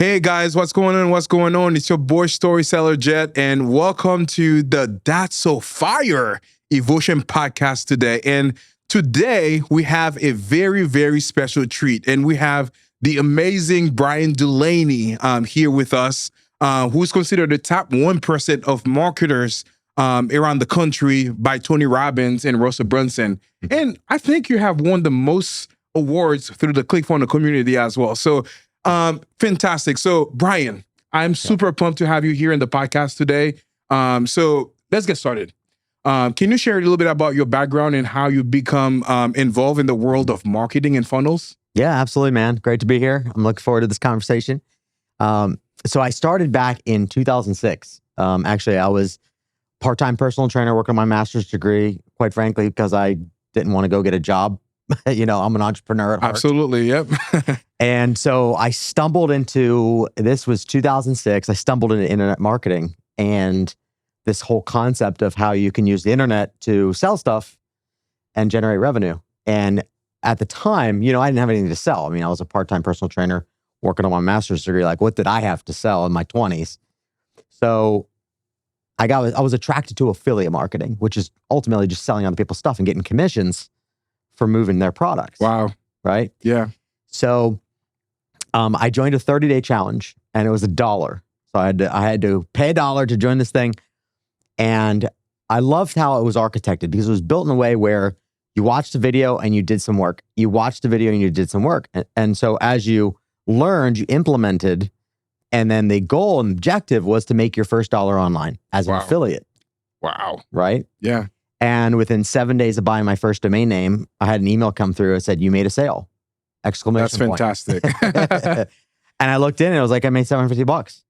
Hey guys, what's going on? What's going on? It's your boy Storyteller Jet, and welcome to the That's So Fire Evolution podcast today. And today we have a very, very special treat, and we have the amazing Bryan Dulaney here with us, who's considered the top 1% of marketers around the country by Tony Robbins and Russel Brunson. And I think you have won the most awards through the ClickFunnels community as well. So fantastic. So Bryan, I'm super pumped to have you here in the podcast today. So let's get started. Can you share a little bit about your background and how you become involved in the world of marketing and funnels? Yeah, absolutely, man. Great to be here. I'm looking forward to this conversation. So I started back in 2006. Actually, I was part-time personal trainer working on my master's degree, quite frankly, because I didn't want to go get a job. I'm an entrepreneur at heart. Absolutely, yep. And so I stumbled into, this was 2006, I stumbled into internet marketing and this whole concept of how you can use the internet to sell stuff and generate revenue. And at the time, I didn't have anything to sell. I mean, I was a part-time personal trainer working on my master's degree. Like, what did I have to sell in my 20s? So I was attracted to affiliate marketing, which is ultimately just selling other people's stuff and getting commissions for moving their products. Wow. Right? Yeah. So I joined a 30-day challenge and it was $1. So I had to pay $1 to join this thing. And I loved how it was architected because it was built in a way where you watched the video and you did some work. You watched the video and you did some work. And so as you learned, you implemented, and then the goal and objective was to make your first $1 online as an affiliate. Wow. Right? Yeah. And within 7 days of buying my first domain name, I had an email come through that said, "You made a sale." Exclamation point. That's fantastic. And I looked in and it was like, I made $750.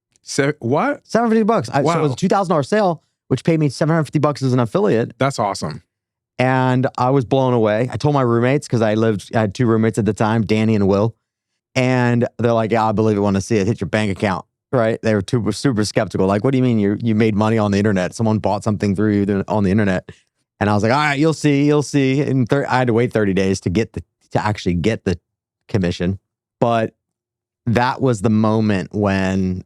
What? $750. Wow. So it was a $2,000 sale, which paid me $750 as an affiliate. That's awesome. And I was blown away. I told my roommates, because I had 2 roommates at the time, Danny and Will. And they're like, "Yeah, I believe it when I see it. Hit your bank account." Right? They were super skeptical. Like, "What do you mean you made money on the internet? Someone bought something through you on the internet?" And I was like, "All right, you'll see. And I had to wait 30 days to actually get the commission. But that was the moment when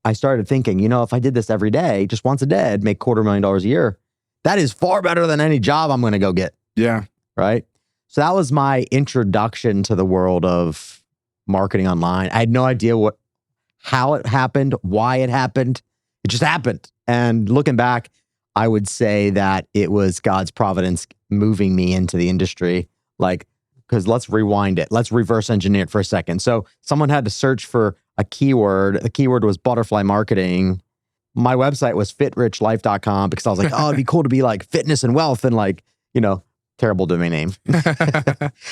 I started thinking, if I did this every day, just once a day, I'd make $250,000 a year. That is far better than any job I'm going to go get. Yeah. Right? So that was my introduction to the world of marketing online. I had no idea how it happened, why it happened. It just happened. And looking back, I would say that it was God's providence moving me into the industry. Because let's rewind it. Let's reverse engineer it for a second. So someone had to search for a keyword. The keyword was butterfly marketing. My website was fitrichlife.com because I was like, oh, it'd be cool to be like fitness and wealth and terrible domain name.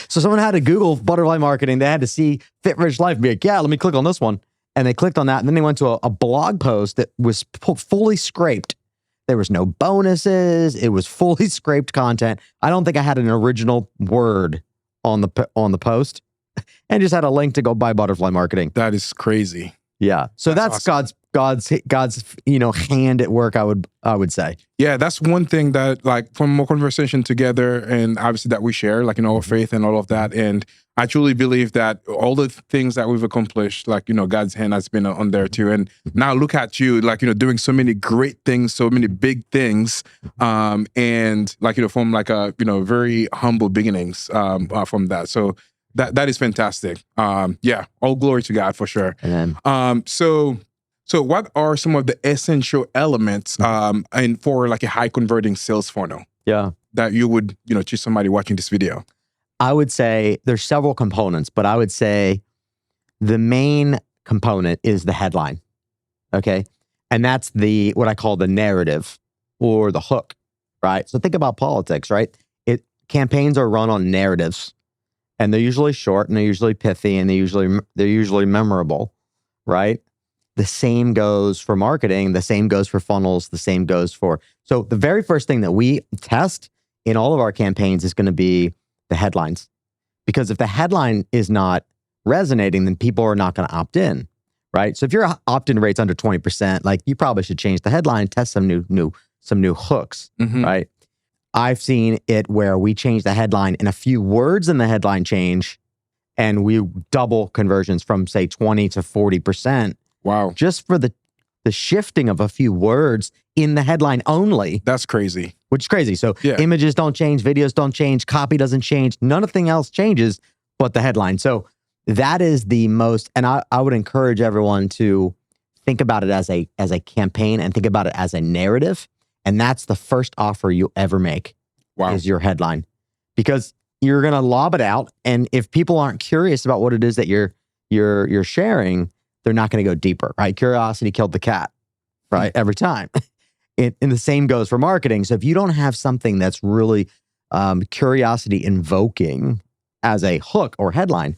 So someone had to Google butterfly marketing. They had to see Fit Rich Life and be like, yeah, let me click on this one. And they clicked on that. And then they went to a blog post that was fully scraped. There was no bonuses. It was fully scraped content. I don't think I had an original word on the post, and just had a link to go buy butterfly marketing. That is crazy. Yeah. So that's awesome. God's hand at work, I would say. Yeah, that's one thing that, like, from our conversation together, and obviously that we share, like, our faith and all of that. And I truly believe that all the things that we've accomplished, like, God's hand has been on there too. And now look at you, like, doing so many great things, so many big things. And like, from like a, very humble beginnings from that. So that is fantastic. Yeah, all glory to God for sure. Amen. So what are some of the essential elements and for like a high converting sales funnel? Yeah. That you would, teach somebody watching this video? I would say there's several components, but I would say the main component is the headline. Okay. And that's what I call the narrative or the hook, right? So think about politics, right? Campaigns are run on narratives, and they're usually short and they're usually pithy and they're usually memorable, right? The same goes for marketing. The same goes for funnels. The same goes for... So the very first thing that we test in all of our campaigns is going to be the headlines. Because if the headline is not resonating, then people are not going to opt in, right? So if your opt-in rate's under 20%, like, you probably should change the headline, test some new hooks, right? I've seen it where we change the headline and a few words in the headline change, and we double conversions from say 20 to 40%. Wow. Just for the shifting of a few words in the headline only. That's crazy. Which is crazy. So Yeah. images don't change, videos don't change, copy doesn't change, nothing else changes but the headline. So that is the most, and I would encourage everyone to think about it as a campaign and think about it as a narrative. And that's the first offer you ever make. Wow. Is your headline. Because you're gonna lob it out. And if people aren't curious about what it is that you're sharing, they're not gonna go deeper, right? Curiosity killed the cat, right? Every time. And the same goes for marketing. So if you don't have something that's really curiosity invoking as a hook or headline,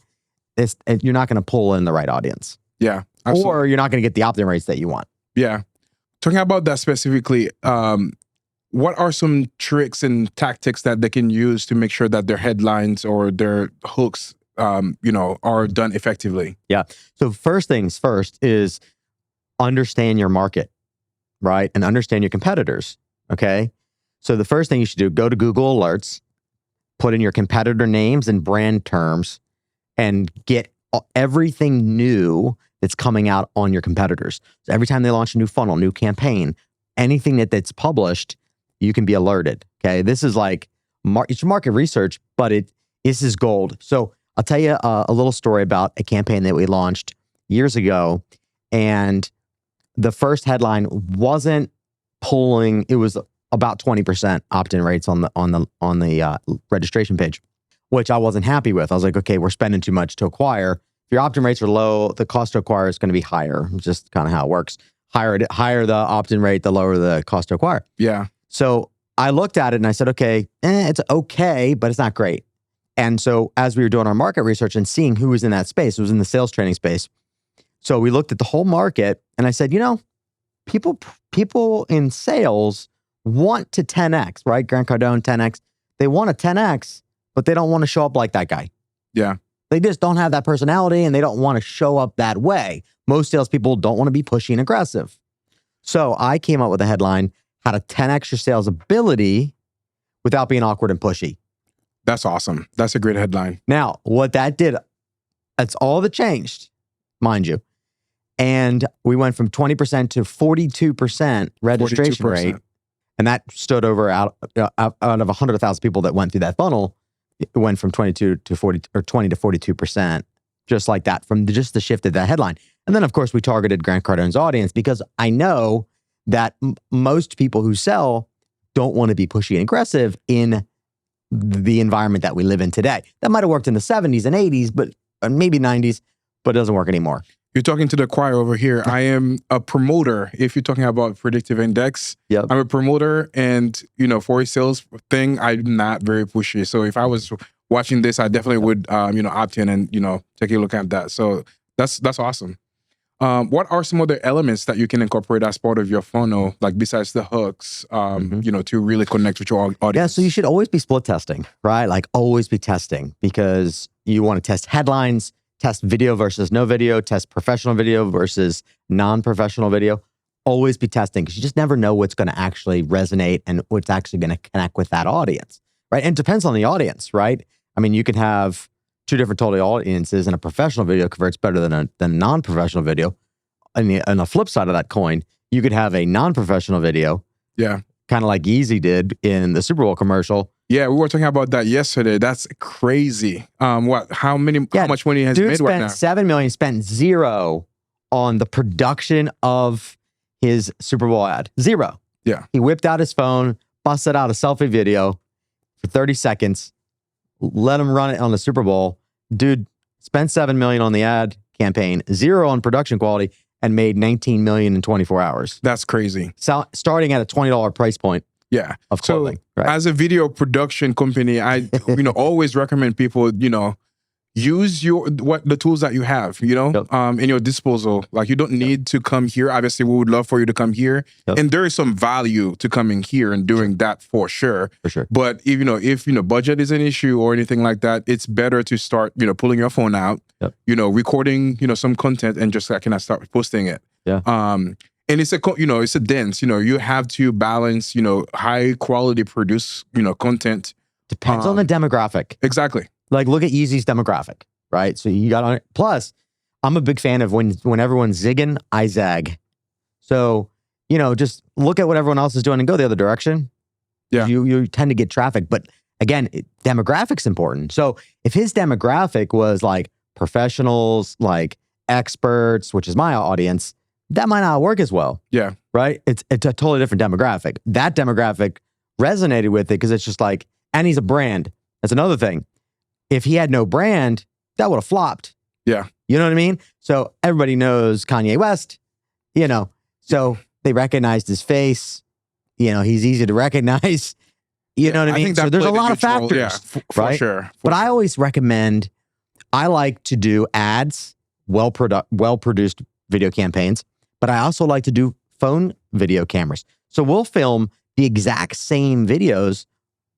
you're not going to pull in the right audience. Yeah. Absolutely. Or you're not going to get the opt-in rates that you want. Yeah. Talking about that specifically, what are some tricks and tactics that they can use to make sure that their headlines or their hooks, are done effectively? Yeah. So first things first is understand your market, right? And understand your competitors. Okay. So the first thing you should do, go to Google Alerts, put in your competitor names and brand terms, and get everything new that's coming out on your competitors. So every time they launch a new funnel, new campaign, anything that's published, you can be alerted. Okay. This is like it's market research, but this is gold. So I'll tell you a little story about a campaign that we launched years ago. And the first headline wasn't pulling, it was about 20% opt-in rates on the registration page, which I wasn't happy with. I was like, okay, we're spending too much to acquire. If your opt-in rates are low, the cost to acquire is going to be higher. It's just kind of how it works. Higher the opt-in rate, the lower the cost to acquire. Yeah. So I looked at it and I said, okay, it's okay, but it's not great. And so as we were doing our market research and seeing who was in that space, it was in the sales training space. So we looked at the whole market and I said, people in sales want to 10X, right? Grant Cardone, 10X. They want a 10X, but they don't want to show up like that guy. Yeah. They just don't have that personality and they don't want to show up that way. Most salespeople don't want to be pushy and aggressive. So I came up with a headline, how to 10X your sales ability without being awkward and pushy. That's awesome. That's a great headline. Now, what that did, that's all that changed, mind you. And we went from 20% to 42% registration 42%. rate. And that stood over out of 100,000 people that went through that funnel, it went from 22 to 40 or 20 to 42%, just like that, from just the shift of that headline. And then, of course, we targeted Grant Cardone's audience because I know that most people who sell don't want to be pushy and aggressive in the environment that we live in today. That might have worked in the 70s and 80s, but maybe 90s, but it doesn't work anymore. You're talking to the choir over here. I am a promoter. If you're talking about predictive index, Yep. I'm a promoter, and for a sales thing, I'm not very pushy. So if I was watching this, I definitely would opt in and take a look at that. So that's awesome. What are some other elements that you can incorporate as part of your funnel, like besides the hooks, to really connect with your audience? Yeah, so you should always be split testing, right? Like always be testing, because you want to test headlines, test video versus no video, test professional video versus non-professional video. Always be testing, because you just never know what's going to actually resonate and what's actually going to connect with that audience, right? And it depends on the audience, right? I mean, you can have two different total audiences, and a professional video converts better than a non-professional video. And the flip side of that coin, you could have a non-professional video, Yeah. kind of like Yeezy did in the Super Bowl commercial. Yeah, we were talking about that yesterday. That's crazy. How much money has he made right now? Spent $7 million, spent zero on the production of his Super Bowl ad. Zero. Yeah. He whipped out his phone, busted out a selfie video for 30 seconds, let him run it on the Super Bowl. Dude spent $7 million on the ad campaign, zero on production quality, and made $19 million in 24 hours. That's crazy. So, starting at a $20 price point. Yeah. Of clothing, right? As a video production company, I always recommend people, use the tools that you have, in your disposal. Like, you don't need to come here. Obviously, we would love for you to come here. Yep. And there is some value to coming here and doing that for sure. For sure. But if budget is an issue or anything like that, it's better to start, pulling your phone out, Yep. Recording, some content and just kind of start posting it. Yeah. And it's a dance, you have to balance, high quality produce, content. Depends on the demographic. Exactly. Like, look at Yeezy's demographic, right? So you got on it. Plus, I'm a big fan of when everyone's zigging, I zag. So, just look at what everyone else is doing and go the other direction. Yeah. You tend to get traffic. But again, demographic's important. So if his demographic was like professionals, like experts, which is my audience, that might not work as well. Yeah. Right? It's a totally different demographic. That demographic resonated with it because it's just like, and he's a brand. That's another thing. If he had no brand, that would have flopped. Yeah. You know what I mean? So everybody knows Kanye West, so they recognized his face. He's easy to recognize. You know what I mean? think that So there's a played lot of huge role. factors, Yeah, for right? sure. But I always recommend, I like to do ads, well-produced video campaigns, but I also like to do phone video cameras. So we'll film the exact same videos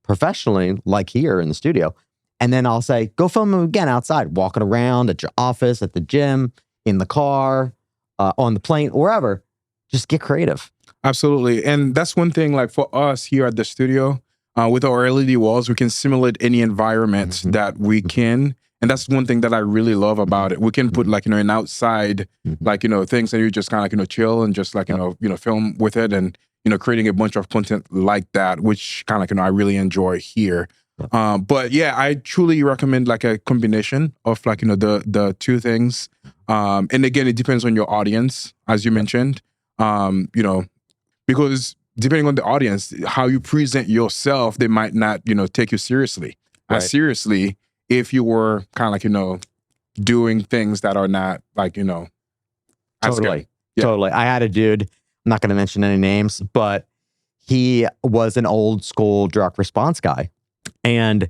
professionally, like here in the studio. And then I'll say, go film them again outside, walking around at your office, at the gym, in the car, on the plane, wherever. Just get creative. Absolutely. And that's one thing, like for us here at the studio, with our LED walls, we can simulate any environment that we can. And that's one thing that I really love about it. We can put like, an outside, like, things that you just kind of like, chill and just like, film with it and, creating a bunch of content like that, which kind of like, I really enjoy here. But yeah, I truly recommend like a combination of like, the two things. And again, it depends on your audience, as you mentioned, because depending on the audience, how you present yourself, they might not, take you seriously. Right. As seriously if you were kind of like, doing things that are not like, as Totally. good. Yeah. Totally. I had a dude, I'm not going to mention any names, but he was an old school direct response guy. And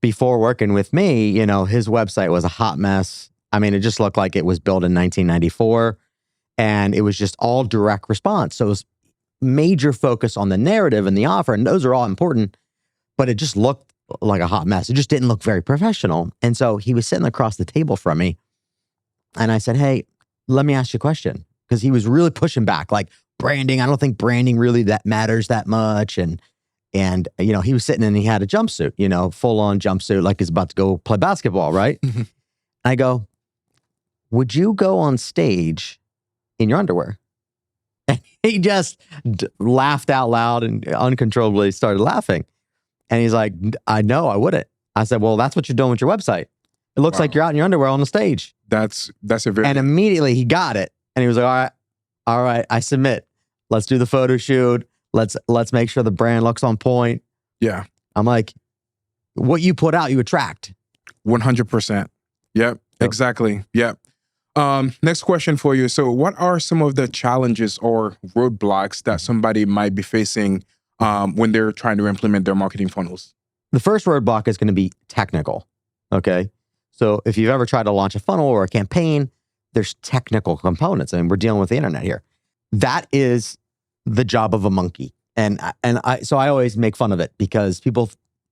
before working with me, his website was a hot mess. I mean, it just looked like it was built in 1994 and it was just all direct response. So it was major focus on the narrative and the offer. And those are all important, but it just looked like a hot mess. It just didn't look very professional. And so he was sitting across the table from me and I said, hey, let me ask you a question. Because he was really pushing back, like branding. I don't think branding really that matters that much. And he was sitting and he had a jumpsuit, full on jumpsuit, like he's about to go play basketball, right? I go, would you go on stage in your underwear? And he just laughed out loud and uncontrollably started laughing. And he's like, I know I wouldn't. I said, well, that's what you're doing with your website. It looks like you're out in your underwear on the stage. That's a very... And immediately he got it. And he was like, all right, I submit. Let's do the photo shoot. Let's make sure the brand looks on point. Yeah. I'm like, what you put out, you attract. 100%. Yep, exactly. Yep. Next question for you. So what are some of the challenges or roadblocks that somebody might be facing when they're trying to implement their marketing funnels? The first roadblock is going to be technical. Okay. So if you've ever tried to launch a funnel or a campaign, there's technical components. I mean, we're dealing with the internet here. That is the job of a monkey. So I always make fun of it because people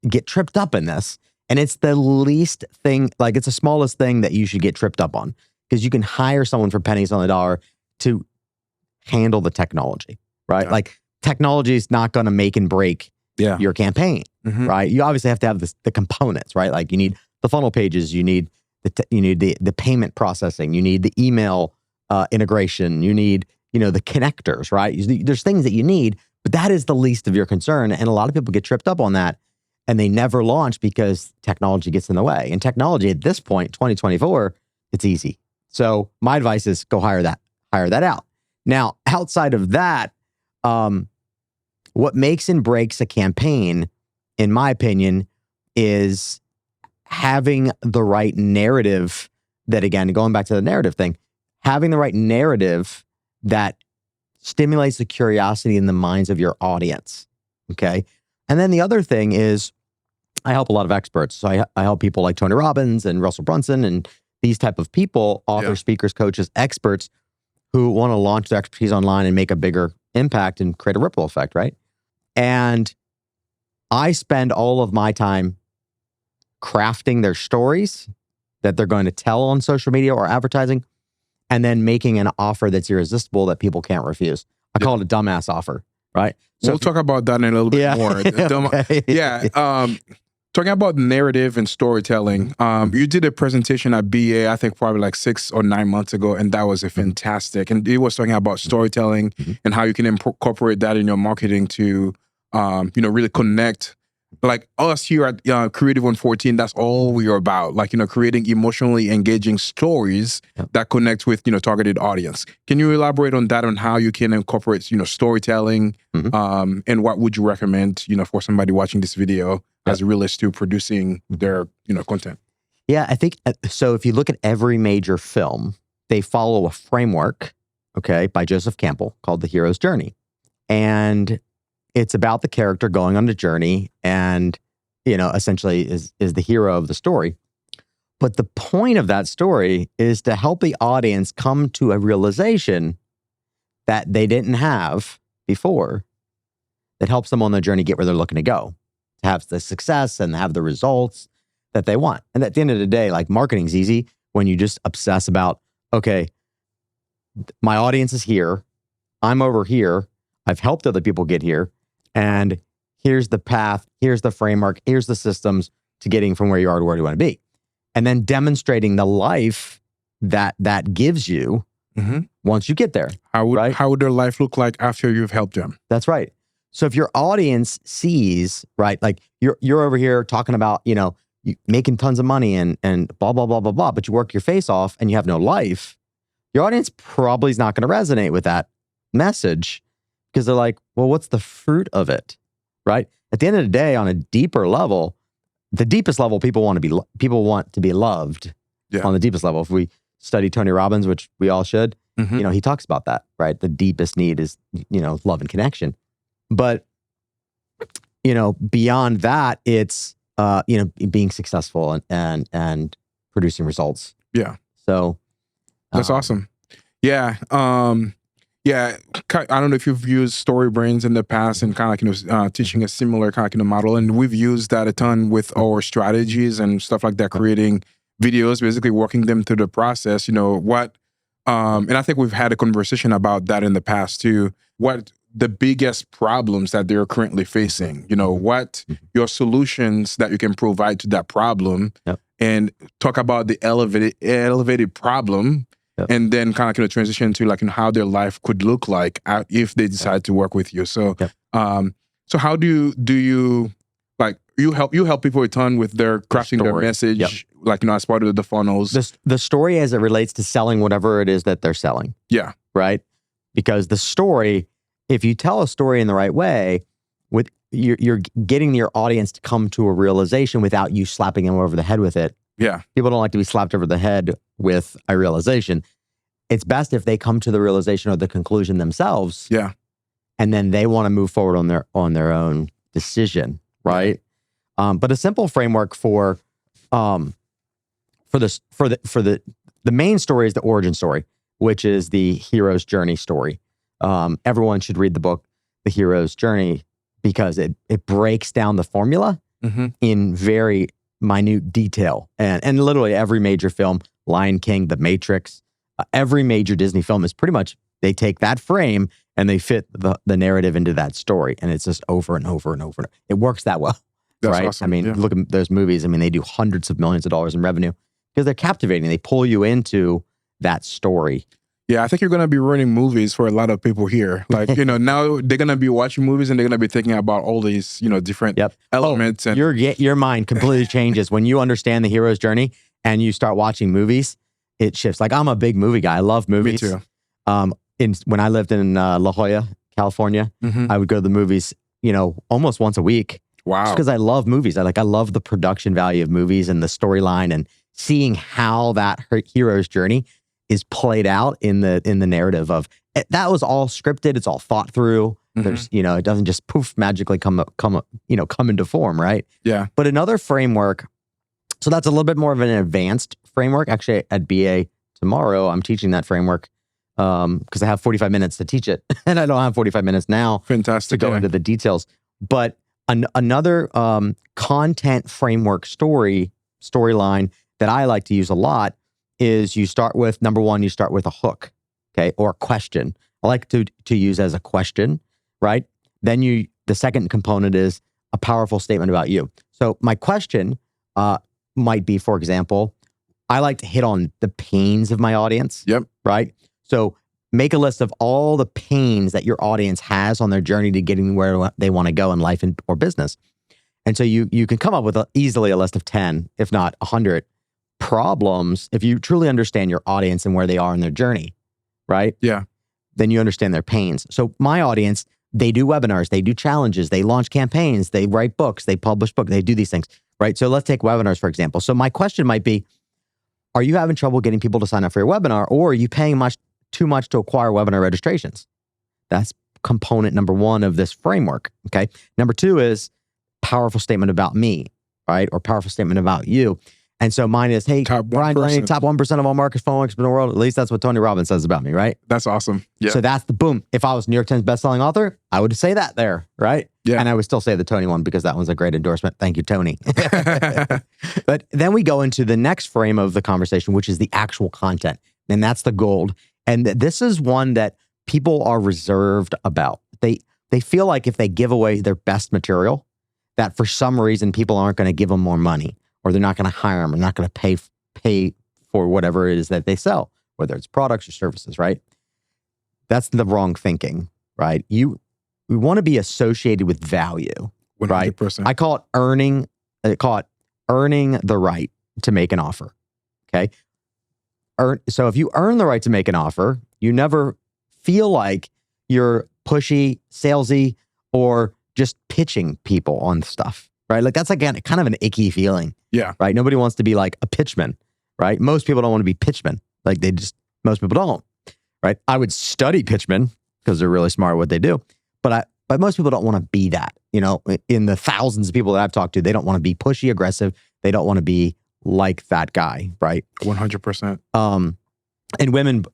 get tripped up in this. And it's the least thing, like it's the smallest thing that you should get tripped up on because you can hire someone for pennies on the dollar to handle the technology, right? Yeah. Like technology is not going to make and break your campaign, right? You obviously have to have the components, right? Like you need the funnel pages, you need the payment processing, you need the email integration, you need, the connectors, right? There's things that you need, but that is the least of your concern. And a lot of people get tripped up on that and they never launch because technology gets in the way. And technology at this point, 2024, it's easy. So my advice is go hire that out. Now, outside of that, what makes and breaks a campaign, in my opinion, is having the right narrative that, again, going back to the narrative thing, having the right narrative that stimulates the curiosity in the minds of your audience. Okay. And then the other thing is I help a lot of experts. So I help people like Tony Robbins and Russel Brunson and these type of people, authors, speakers, coaches, experts who want to launch their expertise online and make a bigger impact and create a ripple effect, right? And I spend all of my time crafting their stories that they're going to tell on social media or advertising, and then making an offer that's irresistible that people can't refuse. I call it a dumbass offer, right? So we'll talk about that in a little bit more. Talking about narrative and storytelling, you did a presentation at BA, I think probably like 6 or 9 months ago, and that was a fantastic. And it was talking about storytelling and how you can incorporate that in your marketing to, really connect. Like us here at Creative 114, that's all we are about. Like, creating emotionally engaging stories that connect with, targeted audience. Can you elaborate on that, on how you can incorporate, storytelling, and what would you recommend, for somebody watching this video as it relates to producing their, content? Yeah, I think so. If you look at every major film, they follow a framework, okay, by Joseph Campbell called The Hero's Journey. And it's about the character going on the journey and, essentially is the hero of the story. But the point of that story is to help the audience come to a realization that they didn't have before that helps them on their journey get where they're looking to go, to have the success and have the results that they want. And at the end of the day, like, marketing's easy when you just obsess about, okay, my audience is here, I'm over here, I've helped other people get here, and here's the path, here's the framework, here's the systems to getting from where you are to where you want to be. And then demonstrating the life that gives you once you get there. How would their life look like after you've helped them? That's right. So if your audience sees, right, like you're over here talking about, you making tons of money and blah, blah, blah, blah, blah, but you work your face off and you have no life, your audience probably is not going to resonate with that message, because they're like, well, what's the fruit of it, right? At the end of the day, on a deeper level, the deepest level, people want to be loved on the deepest level. If we study Tony Robbins, which we all should, he talks about that, right? The deepest need is, love and connection. But, beyond that, it's, being successful and producing results. Yeah. So. That's awesome. Yeah. Yeah, I don't know if you've used Story Brains in the past and kind of teaching a similar kind of model, and we've used that a ton with our strategies and stuff like that, creating videos, basically walking them through the process. And I think we've had a conversation about that in the past too. What the biggest problems that they're currently facing? What your solutions that you can provide to that problem, and talk about the elevated problem. And then kind of transition to how their life could look like if they decide to work with you. So, so how do you you help people a ton with their crafting their message, as part of the funnels. The story as it relates to selling whatever it is that they're selling. Yeah. Right. Because the story, if you tell a story in the right way, with you're getting your audience to come to a realization without you slapping them over the head with it. Yeah. People don't like to be slapped over the head with a realization. It's best if they come to the realization or the conclusion themselves. Yeah. And then they want to move forward on their own decision, right? But a simple framework for the main story is the origin story, which is the hero's journey story. Everyone should read the book, The Hero's Journey, because it breaks down the formula in very minute detail. And literally every major film, Lion King, The Matrix, every major Disney film is pretty much, they take that frame and they fit the narrative into that story. And it's just over and over and over. It works that well. That's right? awesome. I mean, look at those movies. I mean, they do hundreds of millions of dollars in revenue because they're captivating. They pull you into that story. Yeah, I think you're going to be running movies for a lot of people here. Now they're going to be watching movies and they're going to be thinking about all these, different elements. And your mind completely changes when you understand the hero's journey and you start watching movies. It shifts. Like, I'm a big movie guy. I love movies. Me too. When I lived in La Jolla, California, I would go to the movies, almost once a week. Wow. Just because I love movies. I love the production value of movies and the storyline and seeing how that hero's journey is played out in the narrative of that was all scripted. It's all thought through. There's, it doesn't just poof magically come into form, right? Yeah. But another framework, so that's a little bit more of an advanced framework. Actually, at BA tomorrow, I'm teaching that framework because I have 45 minutes to teach it, and I don't have 45 minutes now. Fantastic. To go into the details. But another content framework storyline that I like to use a lot is you start with, number one, you start with a hook, okay, or a question. I like to use as a question, right? Then the second component is a powerful statement about you. So my question might be, for example, I like to hit on the pains of my audience. Yep. Right. So make a list of all the pains that your audience has on their journey to getting where they want to go in life or business. And so you can come up with easily a list of 10, if not 100 problems. If you truly understand your audience and where they are in their journey, right? Yeah. Then you understand their pains. So my audience, they do webinars, they do challenges, they launch campaigns, they write books, they publish books, they do these things, right? So let's take webinars, for example. So my question might be, are you having trouble getting people to sign up for your webinar, or are you paying too much to acquire webinar registrations? That's component number one of this framework, okay? Number two is powerful statement about me, right? Or powerful statement about you. And so mine is, hey, Bryan Dulaney, top 1% of all marketers, phone marketers in the world. At least that's what Tony Robbins says about me, right? That's awesome. Yeah. So that's the boom. If I was New York Times bestselling author, I would say that there, right? Yeah. And I would still say the Tony one because that one's a great endorsement. Thank you, Tony. But then we go into the next frame of the conversation, which is the actual content. And that's the gold. And this is one that people are reserved about. They feel like if they give away their best material, that for some reason people aren't going to give them more money, or they're not going to hire them, or not going to pay for whatever it is that they sell, whether it's products or services, right? That's the wrong thinking, right? We want to be associated with value, 100%. right? I call it earning the right to make an offer, okay? So if you earn the right to make an offer, you never feel like you're pushy, salesy, or just pitching people on stuff, right? Like that's again kind of an icky feeling. Yeah. Right. Nobody wants to be like a pitchman, right? Most people don't want to be pitchmen. Like most people don't, right? I would study pitchmen because they're really smart at what they do, but most people don't want to be that. You know, in the thousands of people that I've talked to, they don't want to be pushy, aggressive. They don't want to be like that guy, right? 100%. And women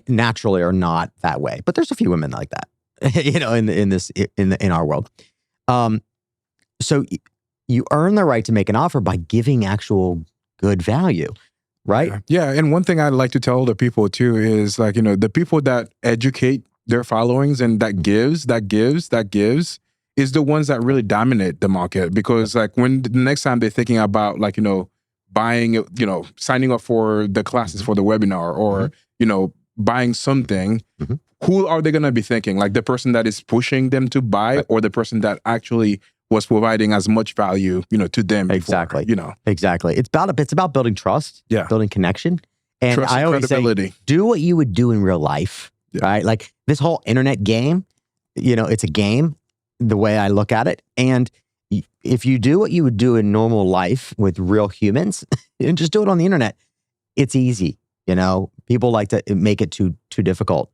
naturally are not that way, but there's a few women like that. You know, in our world. So you earn the right to make an offer by giving actual good value, right? Yeah. And one thing I'd like to tell the people too is like, you know, the people that educate their followings and that gives is the ones that really dominate the market. Because like when the next time they're thinking about like, you know, buying, you know, signing up for the classes for the webinar or, you know, buying something, who are they going to be thinking? Like the person that is pushing them to buy or the person that actually was providing as much value, you know, to them before, exactly. You know. Exactly. It's about building trust, building connection. And trust I and always say, do what you would do in real life, right? Like this whole internet game, you know, it's a game, the way I look at it. And if you do what you would do in normal life with real humans and just do it on the internet, it's easy. You know, people like to make it too difficult.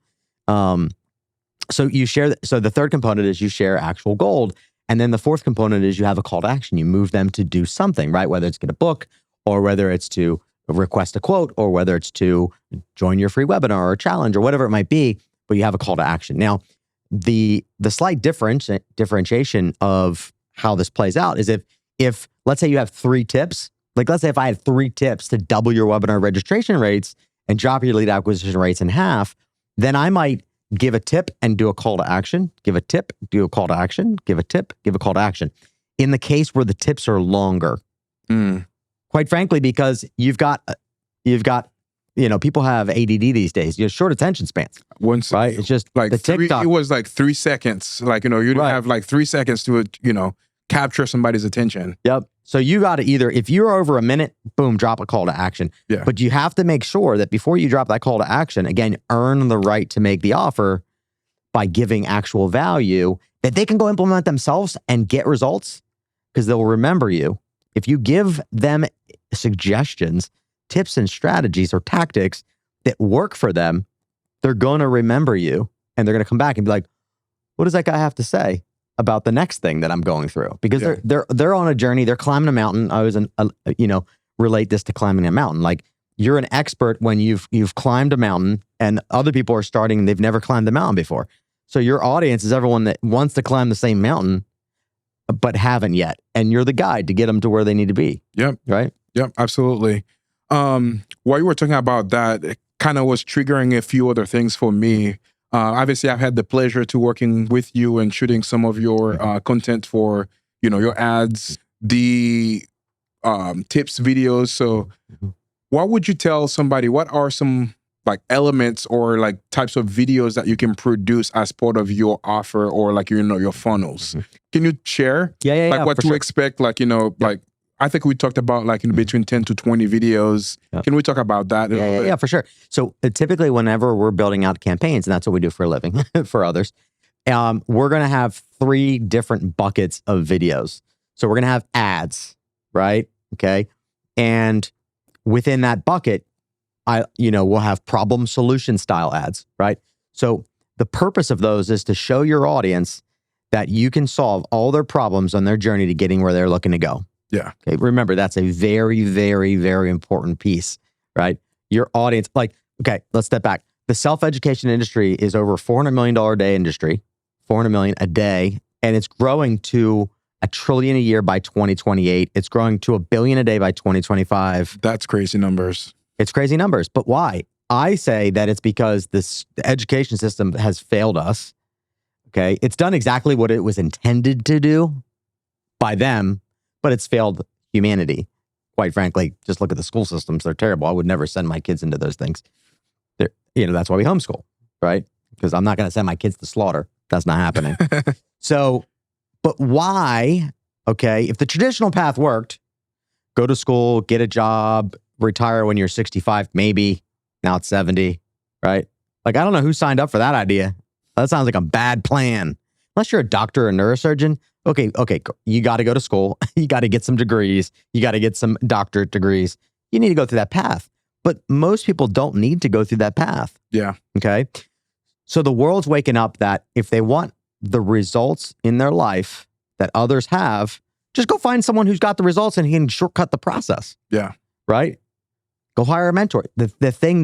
So you share. So the third component is you share actual gold. And then the fourth component is you have a call to action. You move them to do something, right? Whether it's get a book or whether it's to request a quote or whether it's to join your free webinar or challenge or whatever it might be, but you have a call to action. Now, the slight differentiation of how this plays out is if let's say you have 3 tips, like let's say if I had 3 tips to double your webinar registration rates and drop your lead acquisition rates in half, then I might give a tip and do a call to action, give a tip, do a call to action, give a tip, give a call to action. In the case where the tips are longer, quite frankly, because you've got, you know, people have ADD these days. You have short attention spans. Right? It's just like the TikTok. It was like 3 seconds. Like, you know, you have like 3 seconds to, you know, capture somebody's attention. Yep. So you got to either, if you're over a minute, boom, drop a call to action. Yeah. But you have to make sure that before you drop that call to action, again, earn the right to make the offer by giving actual value that they can go implement themselves and get results because they'll remember you. If you give them suggestions, tips and strategies or tactics that work for them, they're going to remember you and they're going to come back and be like, what does that guy have to say about the next thing that I'm going through? Because they're on a journey, they're climbing a mountain. I always, relate this to climbing a mountain. Like you're an expert when you've climbed a mountain and other people are starting and they've never climbed the mountain before. So your audience is everyone that wants to climb the same mountain, but haven't yet. And you're the guide to get them to where they need to be. Yep. Right? Yep, absolutely. While you were talking about that, it kind of was triggering a few other things for me. Obviously, I've had the pleasure to working with you and shooting some of your content for, your ads, the tips videos. So what would you tell somebody? What are some like elements or like types of videos that you can produce as part of your offer or like, your funnels? Can you share like what to expect? Like, like I think we talked about like in between 10 to 20 videos. Can we talk about that? Yeah, for sure. So typically whenever we're building out campaigns, and that's what we do for a living for others, we're going to have 3 different buckets of videos. So we're going to have ads, right? Okay. And within that bucket, we'll have problem solution style ads, right? So the purpose of those is to show your audience that you can solve all their problems on their journey to getting where they're looking to go. Yeah. Okay. Remember, that's a very, very, very important piece, right? Your audience, okay, let's step back. The self-education industry is over $400 million a day industry, $400 million a day, and it's growing to $1 trillion a year by 2028. It's growing to $1 billion a day by 2025. That's crazy numbers. It's crazy numbers. But why? I say that it's because the education system has failed us. Okay. It's done exactly what it was intended to do by them, but it's failed humanity. Quite frankly, just look at the school systems. They're terrible. I would never send my kids into those things. That's why we homeschool, right? Because I'm not going to send my kids to slaughter. That's not happening. But why? Okay. If the traditional path worked, go to school, get a job, retire when you're 65, maybe. Now it's 70, right? Like, I don't know who signed up for that idea. That sounds like a bad plan. Unless you're a doctor or neurosurgeon. Okay, you got to go to school. You got to get some degrees. You got to get some doctorate degrees. You need to go through that path. But most people don't need to go through that path. Yeah. Okay. So the world's waking up that if they want the results in their life that others have, just go find someone who's got the results and he can shortcut the process. Yeah. Right? Go hire a mentor. The thing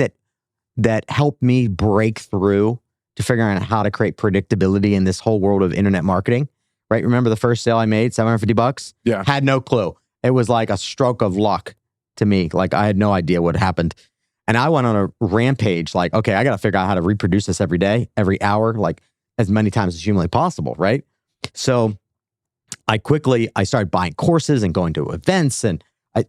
that helped me break through to figuring out how to create predictability in this whole world of internet marketing, right? Remember the first sale I made, $750? Yeah. Had no clue. It was like a stroke of luck to me. Like, I had no idea what happened. And I went on a rampage, like, okay, I got to figure out how to reproduce this every day, every hour, like as many times as humanly possible, right? So I started buying courses and going to events, and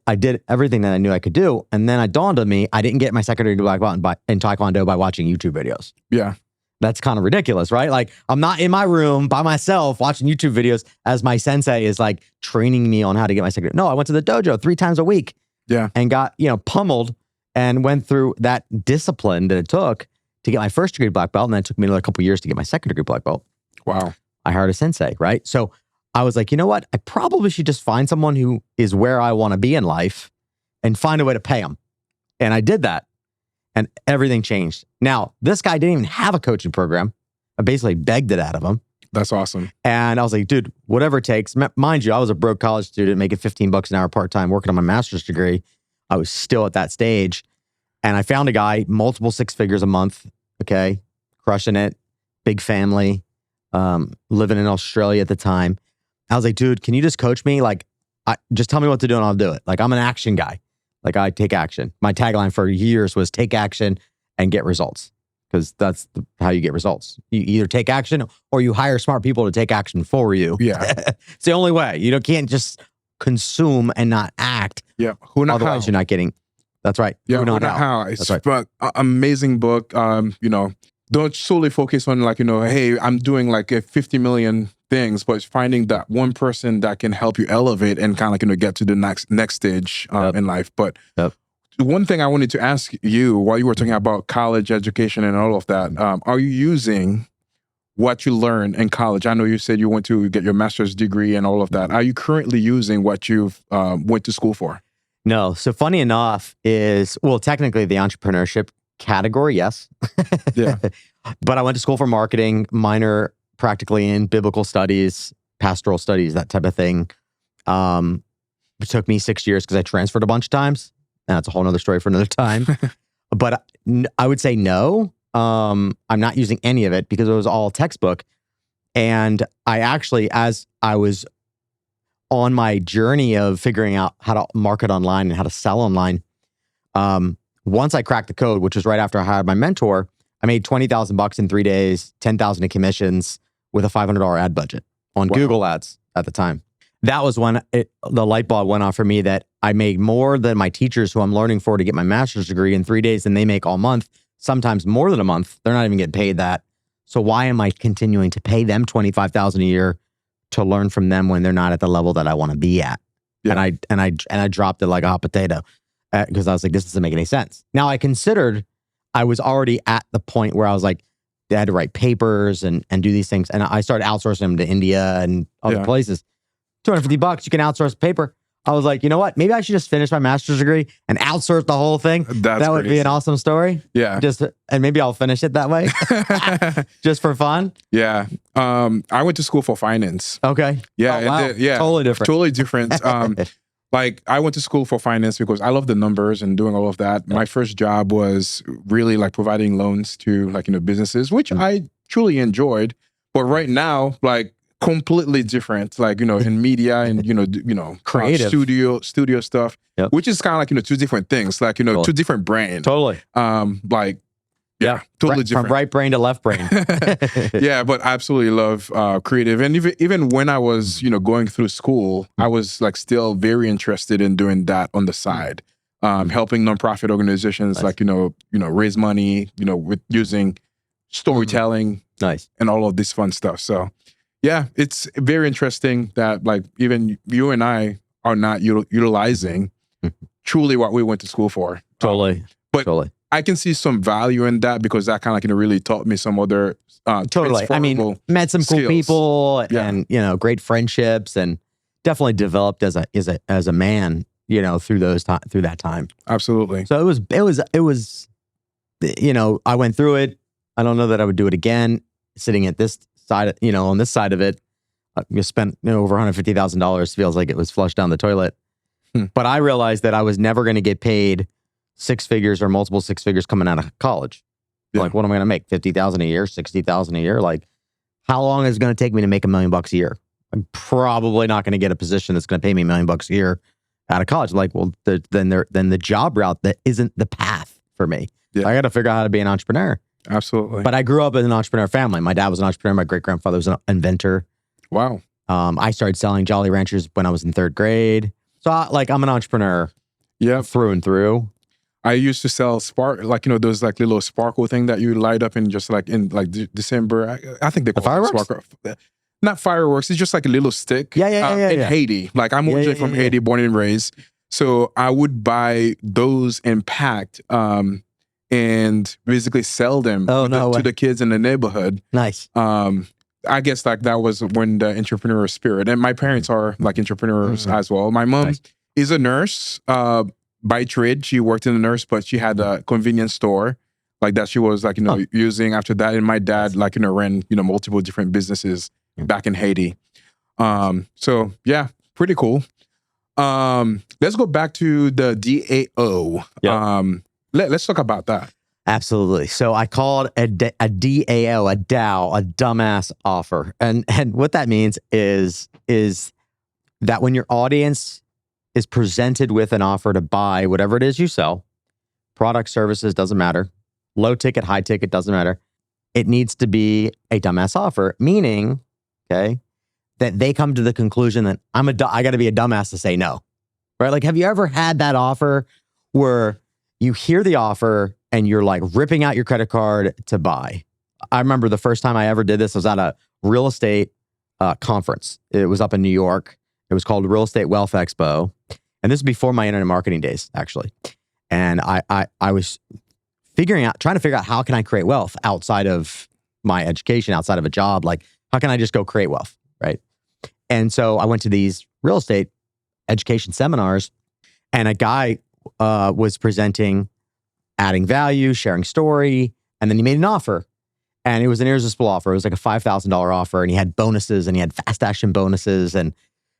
I did everything that I knew I could do. And then it dawned on me, I didn't get my secondary black belt in Taekwondo by watching YouTube videos. Yeah. That's kind of ridiculous, right? Like, I'm not in my room by myself watching YouTube videos as my sensei is like training me on how to get my secondary. No, I went to the dojo 3 times a week. Yeah. And got, pummeled and went through that discipline that it took to get my first degree black belt. And then it took me another couple of years to get my second degree black belt. Wow. I hired a sensei, right? So I was like, you know what? I probably should just find someone who is where I want to be in life and find a way to pay them. And I did that. And everything changed. Now, this guy didn't even have a coaching program. I basically begged it out of him. That's awesome. And I was like, dude, whatever it takes. Mind you, I was a broke college student making $15 an hour part-time working on my master's degree. I was still at that stage. And I found a guy, multiple 6 figures a month, okay, crushing it, big family, living in Australia at the time. I was like, dude, can you just coach me? Like, just tell me what to do and I'll do it. Like, I'm an action guy. Like, I take action. My tagline for years was take action and get results, because that's how you get results. You either take action or you hire smart people to take action for you. Yeah. It's the only way. You can't just consume and not act. Yeah. Who not Otherwise, how? you're not getting. That's right. Yeah. Who not how? It's That's right. But amazing book. Don't solely focus on like, hey, I'm doing like 50 million things, but finding that one person that can help you elevate and kind of like, get to the next stage in life. But one thing I wanted to ask you while you were talking about college education and all of that, are you using what you learned in college? I know you said you went to get your master's degree and all of that. Are you currently using what you've went to school for? No. So funny enough is, well, technically the entrepreneurship category, yes. Yeah. But I went to school for marketing, minor practically in biblical studies, pastoral studies, that type of thing. It took me 6 years because I transferred a bunch of times. And that's a whole nother story for another time. But I would say no. I'm not using any of it because it was all textbook. And I actually, as I was on my journey of figuring out how to market online and how to sell online, once I cracked the code, which was right after I hired my mentor, I made $20,000 in 3 days, $10,000 in commissions with a $500 ad budget on Google Ads at the time. that was when the light bulb went off for me that I made more than my teachers who I'm learning for to get my master's degree in 3 days than they make all month, sometimes more than a month. They're not even getting paid that. So why am I continuing to pay them $25,000 a year to learn from them when they're not at the level that I want to be at? Yeah. And I dropped it like a hot potato because I was like, this doesn't make any sense. Now I considered I was already at the point where I was like, they had to write papers and do these things. And I started outsourcing them to India and other places. $250, you can outsource paper. I was like, you know what? Maybe I should just finish my master's degree and outsource the whole thing. That would be an awesome story. Yeah. And maybe I'll finish it that way. Just for fun. Yeah. I went to school for finance. Okay. Yeah. Oh, wow. Yeah. Totally different. Totally different. Like I went to school for finance because I love the numbers and doing all of that. My first job was really like providing loans to like, businesses, which I truly enjoyed. But right now, like completely different, like, in media and, creative studio stuff, which is kind of like, two different things, like, totally. two different brains. Totally. Like, yeah, totally different. From right brain to left brain. Yeah, but I absolutely love creative. And even when I was, going through school, I was like still very interested in doing that on the side, helping nonprofit organizations, Nice. like, raise money, with using storytelling, Nice, and all of this fun stuff. So yeah, it's very interesting that like even you and I are not utilizing truly what we went to school for. Totally. But totally. I can see some value in that because that kind of like really taught me some other Totally. I mean, met some cool skills. people and great friendships, and definitely developed as a man, through that time. Absolutely. So it was I went through it. I don't know that I would do it again. Sitting at this side, on this side of it, you spent over $150,000. Feels like it was flushed down the toilet. But I realized that I was never going to get paid 6 figures or multiple 6 figures coming out of college. Yeah. Like, what am I going to make? $50,000 a year, $60,000 a year? Like, how long is it going to take me to make $1 million a year? I'm probably not going to get a position that's going to pay me $1 million a year out of college. Like, well, then the job route that isn't the path for me. Yeah. I got to figure out how to be an entrepreneur. Absolutely. But I grew up in an entrepreneur family. My dad was an entrepreneur. My great grandfather was an inventor. Wow. I started selling Jolly Ranchers when I was in 3rd grade. So I'm an entrepreneur. Yeah, through and through. I used to sell like, those like little sparkle thing that you light up in just like in like December. I think they call it fireworks. Not fireworks. It's just like a little stick. Yeah. In Haiti. Like I'm originally from Haiti, born and raised. So I would buy those in packed and basically sell them to the kids in the neighborhood. Nice. I guess like that was when the entrepreneur spirit, and my parents are like entrepreneurs as well. My mom is a nurse by trade. She worked in a nurse, but she had a convenience store like that she was like, using after that. And my dad like, ran, multiple different businesses back in Haiti. So yeah, pretty cool. Let's go back to the DAO. Yep. Let's talk about that. Absolutely. So I called a DAO, a DAO, a dumbass offer. And what that means is that when your audience is presented with an offer to buy whatever it is you sell, product, services, doesn't matter, low ticket, high ticket, doesn't matter, it needs to be a dumbass offer, meaning, that they come to the conclusion that I got to be a dumbass to say no, right? Like, have you ever had that offer where you hear the offer and you're like ripping out your credit card to buy? I remember the first time I ever did this was at a real estate conference. It was up in New York. It was called Real Estate Wealth Expo. And this is before my internet marketing days, actually. And I was trying to figure out how can I create wealth outside of my education, outside of a job. Like, how can I just go create wealth, right? And so I went to these real estate education seminars, and a guy was presenting, adding value, sharing story, and then he made an offer. And it was an irresistible offer. It was like a $5,000 offer, and he had bonuses, and he had fast action bonuses, and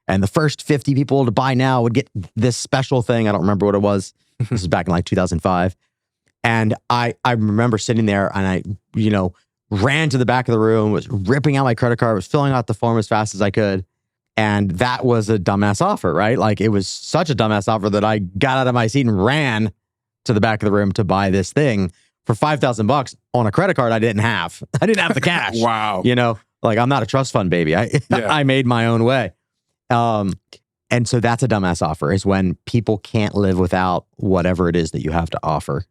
the first 50 people to buy now would get this special thing. I don't remember what it was. This was back in like 2005. And I remember sitting there, and I, ran to the back of the room, was ripping out my credit card, was filling out the form as fast as I could. And that was a dumbass offer, right? Like, it was such a dumbass offer that I got out of my seat and ran to the back of the room to buy this thing for $5,000 on a credit card I didn't have. I didn't have the cash. Wow. Like, I'm not a trust fund baby. I made my own way. And so that's a dumbass offer, is when people can't live without whatever it is that you have to offer.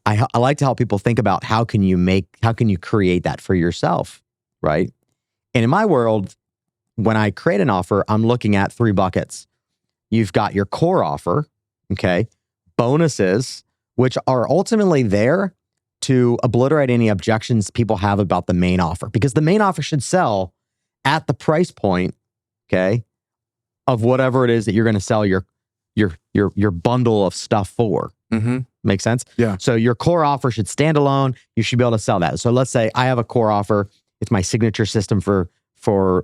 I like to help people think about how can you create that for yourself, right? And in my world, when I create an offer, I'm looking at 3 buckets. You've got your core offer, okay? Bonuses, which are ultimately there to obliterate any objections people have about the main offer, because the main offer should sell at the price point, okay, of whatever it is that you're going to sell your bundle of stuff for. Mm-hmm. Make sense? Yeah. So your core offer should stand alone. You should be able to sell that. So let's say I have a core offer. It's my signature system for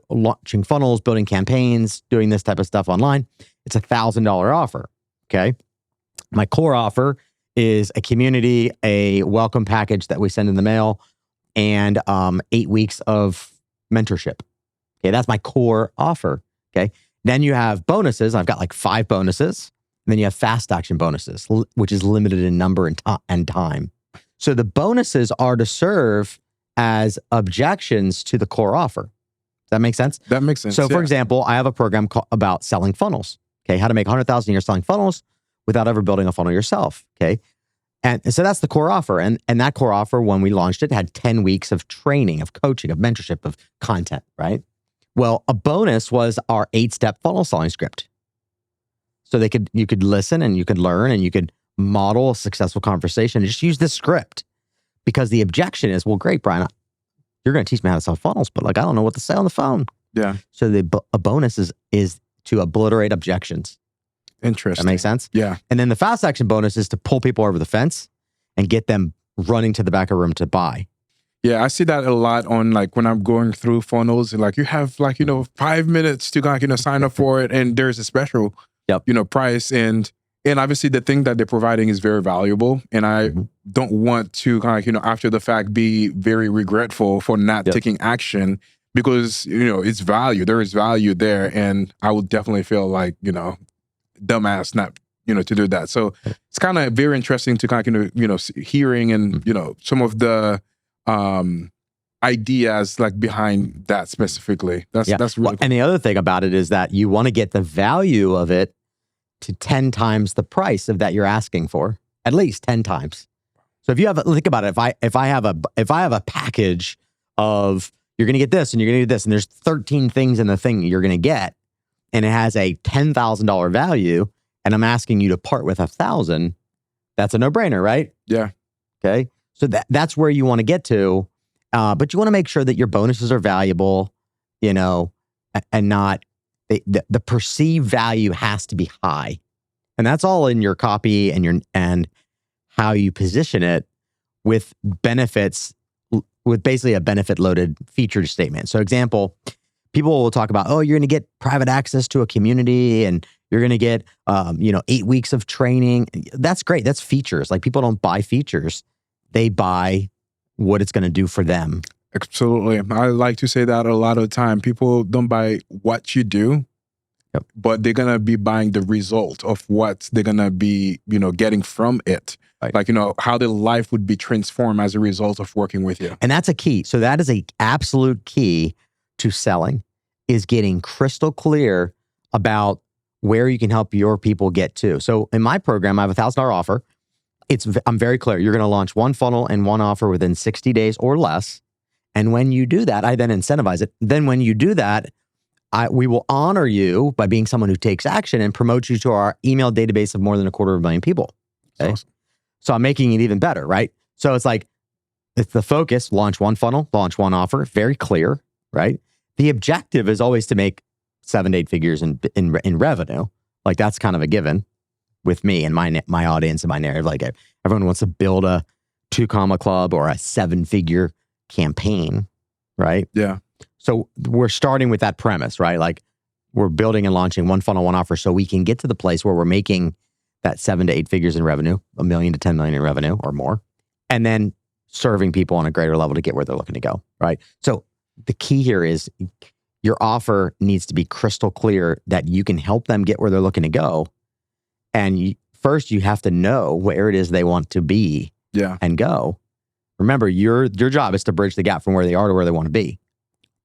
launching funnels, building campaigns, doing this type of stuff online. It's $1,000 offer. Okay. My core offer is a community, a welcome package that we send in the mail, and 8 weeks of mentorship. Okay. That's my core offer. Okay. Then you have bonuses. I've got like 5 bonuses. And then you have fast action bonuses, which is limited in number and time. So the bonuses are to serve as objections to the core offer. Does that make sense? That makes sense. So for example, I have a program about selling funnels. Okay. How to make 100,000 a year selling funnels without ever building a funnel yourself. Okay. And so that's the core offer. And that core offer, when we launched it, had 10 weeks of training, of coaching, of mentorship, of content, right? Well, a bonus was our 8-step funnel selling script. So you could listen and you could learn and you could model a successful conversation and just use this script. Because the objection is, well, great, Bryan, you're going to teach me how to sell funnels, but like, I don't know what to say on the phone. Yeah. So a bonus is to obliterate objections. Interesting. That makes sense? Yeah. And then the fast action bonus is to pull people over the fence and get them running to the back of the room to buy. Yeah, I see that a lot on like when I'm going through funnels, like you have 5 minutes to sign up for it, and there's a special price, and obviously the thing that they're providing is very valuable, and I don't want to after the fact be very regretful for not taking action, because it's value. There is value there, and I would definitely feel like dumbass not to do that. So it's kind of very interesting to hearing and some of the ideas like behind that specifically. That's really cool. And the other thing about it is that you want to get the value of it to 10 times the price of that you're asking for, at least 10 times. So think about it. If I have a package of, you're going to get this and you're going to get this, and there's 13 things in the thing you're going to get, and it has a $10,000 value, and I'm asking you to part with $1,000, that's a no-brainer, right? Yeah. Okay. So that's where you want to get to. But you want to make sure that your bonuses are valuable, and not the perceived value has to be high. And that's all in your copy and how you position it with benefits, with basically a benefit loaded feature statement. So example, people will talk about, you're going to get private access to a community, and you're going to get 8 weeks of training. That's great. That's features. Like, people don't buy features. They buy what it's going to do for them. Absolutely. I like to say that a lot of the time. People don't buy what you do, but they're going to be buying the result of what they're going to be, getting from it. Right. Like, how their life would be transformed as a result of working with you. And that's a key. So that is a absolute key to selling, is getting crystal clear about where you can help your people get to. So in my program, I have a $1,000 offer. I'm very clear. You're going to launch one funnel and one offer within 60 days or less. And when you do that, I then incentivize it. Then when you do that, we will honor you by being someone who takes action and promote you to our email database of more than 250,000 people. Okay? Awesome. So I'm making it even better, right? So it's the focus: launch one funnel, launch one offer, very clear, right? The objective is always to make 7 to 8 figures in revenue. Like, that's kind of a given with me and my audience and my narrative. Like, everyone wants to build a 2-comma club or a 7-figure campaign, right? Yeah. So we're starting with that premise, right? Like, we're building and launching one funnel, one offer, so we can get to the place where we're making that 7 to 8 figures in revenue, $1 million to $10 million in revenue or more, and then serving people on a greater level to get where they're looking to go, right? So the key here is your offer needs to be crystal clear that you can help them get where they're looking to go. And first, you have to know where it is they want to be and go. Remember, your job is to bridge the gap from where they are to where they want to be.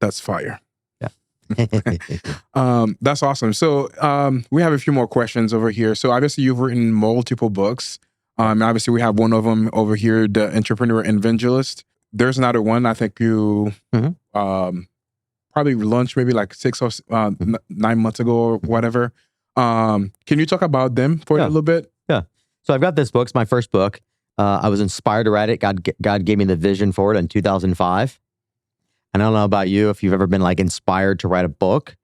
That's fire. Yeah. That's awesome. So we have a few more questions over here. So obviously you've written multiple books. Obviously we have one of them over here, The Entrepreneur and Evangelist. There's another one. I think you probably launched maybe like 6 or 9 months ago or whatever. Can you talk about them for a little bit? Yeah. So I've got this book. It's my first book. I was inspired to write it. God gave me the vision for it in 2005. And I don't know about you, if you've ever been like inspired to write a book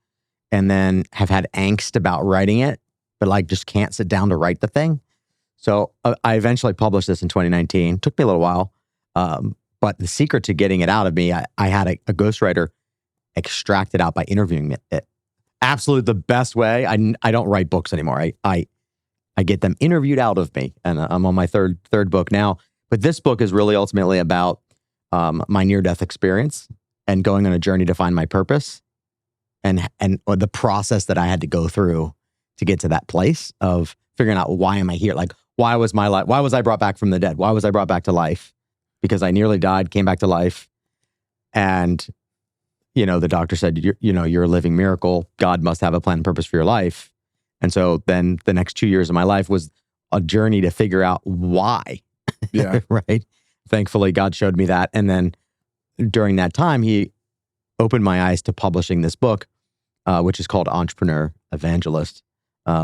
and then have had angst about writing it, but like just can't sit down to write the thing. So I eventually published this in 2019. Took me a little while. But the secret to getting it out of me, I had a ghostwriter extract it out by interviewing it. Absolutely the best way. I don't write books anymore. I get them interviewed out of me, and I'm on my third book now. But this book is really ultimately about my near-death experience and going on a journey to find my purpose, and the process that I had to go through to get to that place of figuring out why am I here? Like, why was I brought back from the dead? Why was I brought back to life? Because I nearly died, came back to life, and the doctor said, you're a living miracle. God must have a plan and purpose for your life. And so then the next 2 years of my life was a journey to figure out why. Yeah. Right. Thankfully, God showed me that. And then during that time, he opened my eyes to publishing this book, which is called Entrepreneur Evangelist,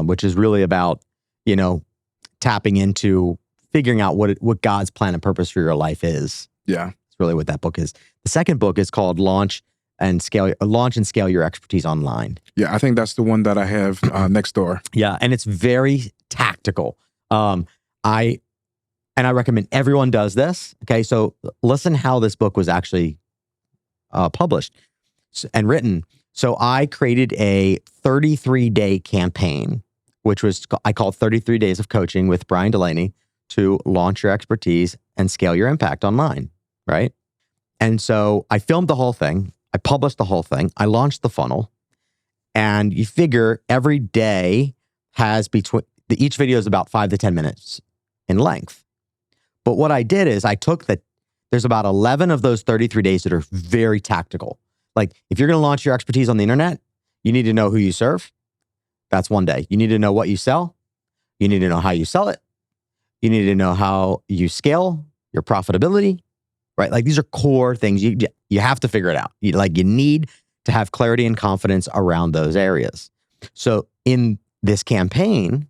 which is really about, tapping into figuring out what God's plan and purpose for your life is. Yeah. It's really what that book is. The second book is called Launch and Scale Your Expertise Online. Yeah, I think that's the one that I have next door. Yeah, and it's very tactical. I recommend everyone does this. Okay, so listen how this book was actually published and written. So I created a 33-day campaign, which I called 33 Days of Coaching with Bryan Dulaney to launch your expertise and scale your impact online, right? And so I filmed the whole thing. I published the whole thing. I launched the funnel. And you figure every day has each video is about 5 to 10 minutes in length. But what I did is I took there's about 11 of those 33 days that are very tactical. Like if you're going to launch your expertise on the internet, you need to know who you serve. That's one day. You need to know what you sell. You need to know how you sell it. You need to know how you scale your profitability, right? Like these are core things. You have to figure it out. You need to have clarity and confidence around those areas. So in this campaign,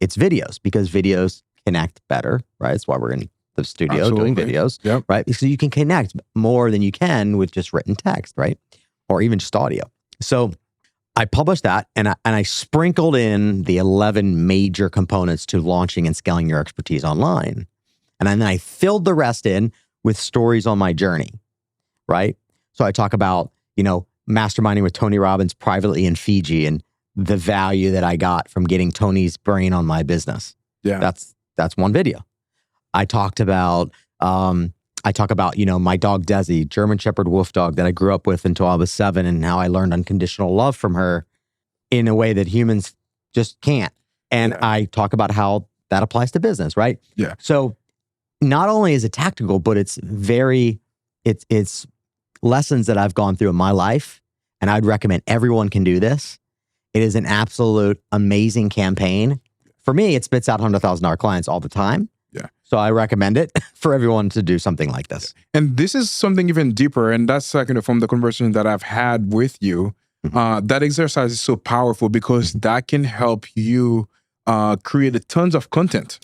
it's videos because videos connect better, right? That's why we're in the studio doing videos, right? So you can connect more than you can with just written text, right? Or even just audio. So I published that and I sprinkled in the 11 major components to launching and scaling your expertise online. And then I filled the rest in with stories on my journey, right? So I talk about, masterminding with Tony Robbins privately in Fiji and the value that I got from getting Tony's brain on my business. Yeah. That's one video. I talk about, my dog Desi, German Shepherd wolf dog that I grew up with until I was 7 and how I learned unconditional love from her in a way that humans just can't. And I talk about how that applies to business, right? Yeah. So not only is it tactical, but it's lessons that I've gone through in my life. And I'd recommend everyone can do this. It is an absolute amazing campaign. For me, it spits out $100,000 clients all the time. Yeah. So I recommend it for everyone to do something like this. And this is something even deeper. And that's from the conversation that I've had with you. That exercise is so powerful because that can help you create tons of content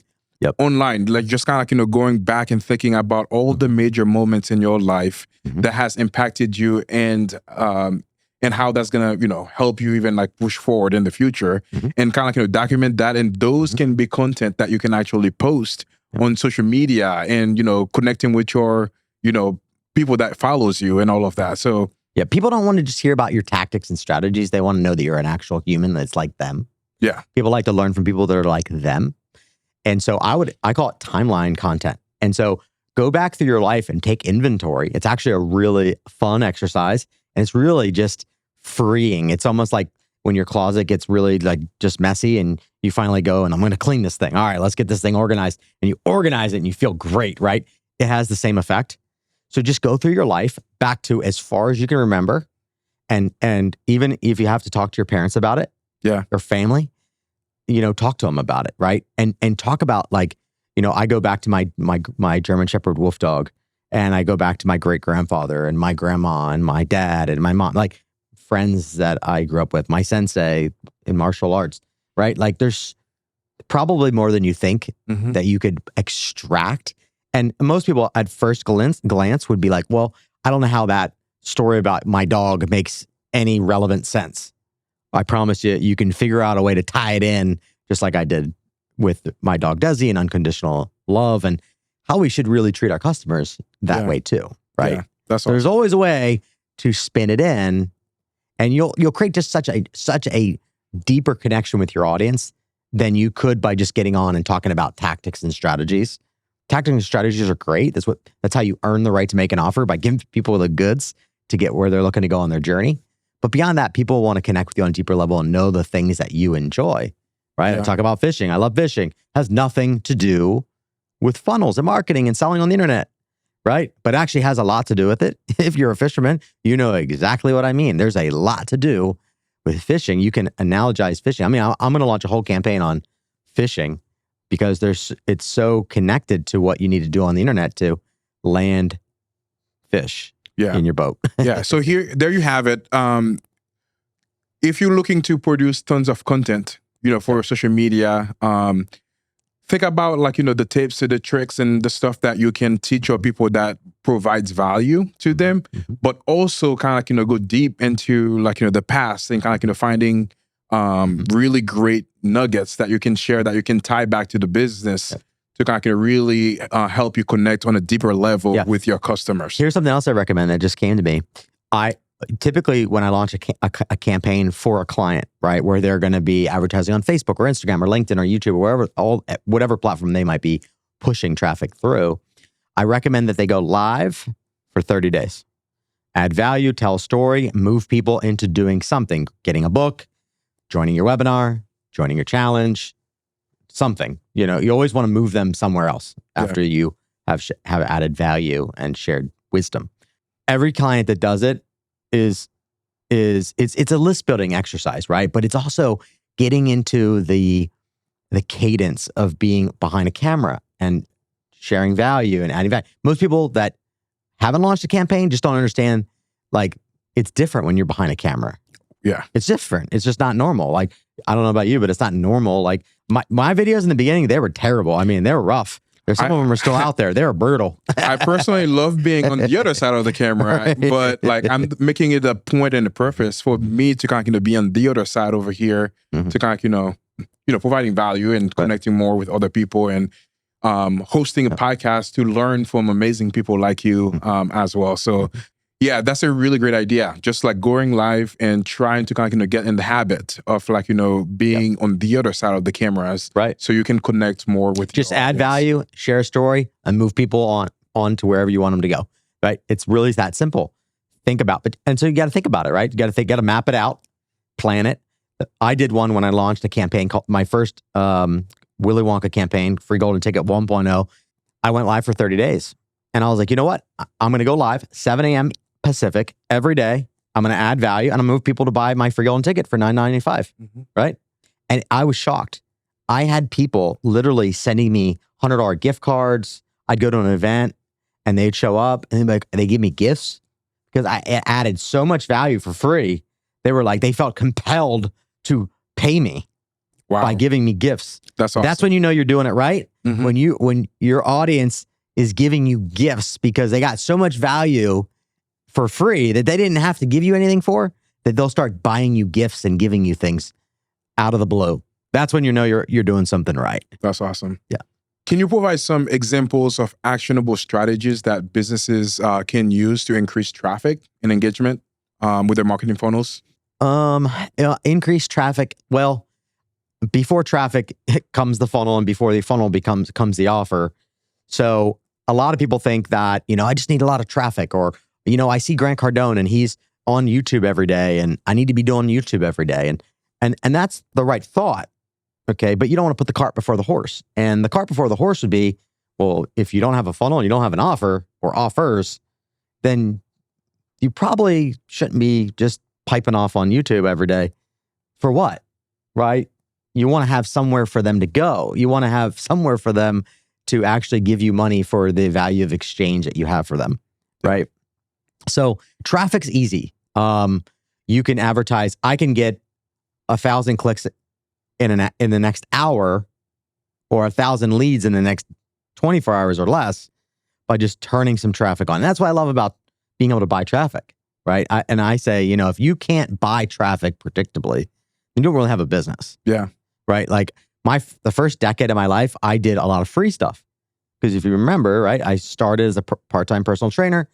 online. Like just kind of going back and thinking about all the major moments in your life that has impacted you and how that's gonna help you even like push forward in the future and kind of document that. And those can be content that you can actually post on social media and connecting with your people that follows you and all of that. So yeah, people don't want to just hear about your tactics and strategies. They want to know that you're an actual human that's like them. Yeah, people like to learn from people that are like them. And so I call it timeline content. And so go back through your life and take inventory. It's actually a really fun exercise and it's really just freeing. It's almost like when your closet gets really like just messy and you finally go and I'm going to clean this thing. All right, let's get this thing organized. And you organize it and you feel great, right? It has the same effect. So just go through your life back to as far as you can remember And even if you have to talk to your parents about it, Yeah. your family, talk to them about it, right? And talk about like, I go back to my German Shepherd wolf dog, and I go back to my great grandfather and my grandma and my dad and my mom, like friends that I grew up with, my sensei in martial arts, right? Like there's probably more than you think Mhm. that you could extract. And most people at first glance would be like, well, I don't know how that story about my dog makes any relevant sense. I promise you, you can figure out a way to tie it in, just like I did with my dog Desi and unconditional love, and how we should really treat our customers that Yeah. way too, right? Yeah. That's There's awesome. always a way to spin it in, and you'll create just such a deeper connection with your audience than you could by just getting on and talking about tactics and strategies. Tactics and strategies are great. That's how you earn the right to make an offer, by giving people the goods to get where they're looking to go on their journey. But beyond that, people want to connect with you on a deeper level and know the things that you enjoy, right? Yeah. I talk about fishing. I love fishing. It has nothing to do with funnels and marketing and selling on the internet, right? But it actually has a lot to do with it. If you're a fisherman, you know exactly what I mean. There's a lot to do with fishing. You can analogize fishing. I mean, I'm going to launch a whole campaign on fishing because it's so connected to what you need to do on the internet to land fish Yeah. in your boat. Yeah. So there you have it. If you're looking to produce tons of content, for social media, think about like, the tips, the tricks, and the stuff that you can teach your people that provides value to them, but also kind of like, go deep into like, the past, and kind of like, finding really great nuggets that you can share, that you can tie back to the business to kind of really help you connect on a deeper level with your customers. Here's something else I recommend that just came to me. I typically, when I launch a campaign for a client, right, where they're going to be advertising on Facebook or Instagram or LinkedIn or YouTube or whatever platform they might be pushing traffic through, I recommend that they go live for 30 days. Add value, tell a story, move people into doing something, getting a book, joining your webinar, joining your challenge, something. You always want to move them somewhere else after you have added value and shared wisdom. Every client that does it it's a list building exercise, right? But it's also getting into the cadence of being behind a camera and sharing value and adding value. Most people that haven't launched a campaign just don't understand, like, it's different when you're behind a camera. Yeah. It's different. It's just not normal. Like, I don't know about you, but it's not normal. Like my videos in the beginning, they were terrible. I mean, they were rough. Some of them are still out there. They were brutal. I personally love being on the other side of the camera, but like I'm making it a point and a purpose for me to kind of be on the other side over here to kind of providing value and connecting more with other people, and hosting a podcast to learn from amazing people like you as well. So yeah, that's a really great idea. Just like going live and trying to kind of get in the habit of like, being on the other side of the cameras. Right. So you can connect more with just your add audience. value, share a story, and move people on to wherever you want them to go. Right. It's really that simple. Think about it. And so you got to think about it, right? You got to map it out, plan it. I did one when I launched a campaign called my first Willy Wonka campaign, Free Golden Ticket 1.0. I went live for 30 days. And I was like, you know what? I'm going to go live 7 a.m. Pacific every day. I'm going to add value, and I'm going to move people to buy my free golden ticket for $9.95, right? And I was shocked. I had people literally sending me $100 gift cards. I'd go to an event and they'd show up and they give me gifts because I added so much value for free. They were like, they felt compelled to pay me by giving me gifts. That's awesome. That's when you know you're doing it right. When your audience is giving you gifts because they got so much value for free that they didn't have to give you anything for, that they'll start buying you gifts and giving you things out of the blue. That's when you know you're doing something right. That's awesome. Yeah. Can you provide some examples of actionable strategies that businesses can use to increase traffic and engagement with their marketing funnels? Increase traffic. Well, before traffic comes the funnel, and before the funnel comes the offer. So a lot of people think that, I just need a lot of traffic, or I see Grant Cardone and he's on YouTube every day and I need to be doing YouTube every day. And that's the right thought. Okay. But you don't want to put the cart before the horse. And the cart before the horse would be, well, if you don't have a funnel and you don't have an offer or offers, then you probably shouldn't be just piping off on YouTube every day. For what? Right? You want to have somewhere for them to go. You want to have somewhere for them to actually give you money for the value of exchange that you have for them. Right? So traffic's easy. You can advertise. I can get 1,000 clicks in the next hour, or 1,000 leads in the next 24 hours or less, by just turning some traffic on. And that's what I love about being able to buy traffic, right? I say, if you can't buy traffic predictably, you don't really have a business. Yeah. Right? Like the first decade of my life, I did a lot of free stuff. Because if you remember, right, I started as a part-time personal trainer.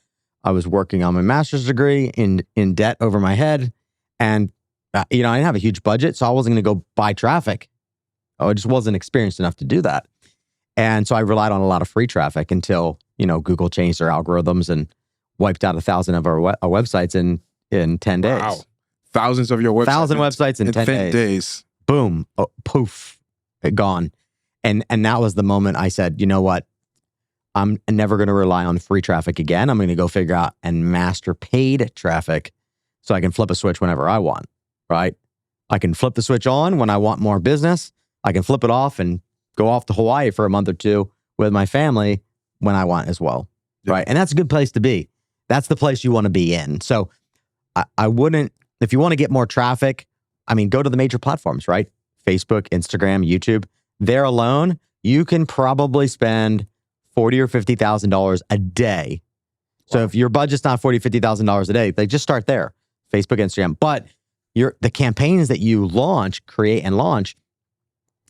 I was working on my master's degree in debt over my head. And, I didn't have a huge budget, so I wasn't going to go buy traffic. I just wasn't experienced enough to do that. And so I relied on a lot of free traffic until, Google changed their algorithms and wiped out 1,000 of our websites in 10 days. Wow. Thousands of your websites. 1,000 websites in 10 days. Boom. Oh, poof. Gone. And that was the moment I said, you know what? I'm never going to rely on free traffic again. I'm going to go figure out and master paid traffic so I can flip a switch whenever I want, right? I can flip the switch on when I want more business. I can flip it off and go off to Hawaii for a month or two with my family when I want as well, right? And that's a good place to be. That's the place you want to be in. So I wouldn't, if you want to get more traffic, go to the major platforms, right? Facebook, Instagram, YouTube. There alone, you can probably spend $40,000 or $50,000 a day. So if your budget's not $40,000, $50,000 a day, they just start there. Facebook, Instagram. But the campaigns that you create and launch,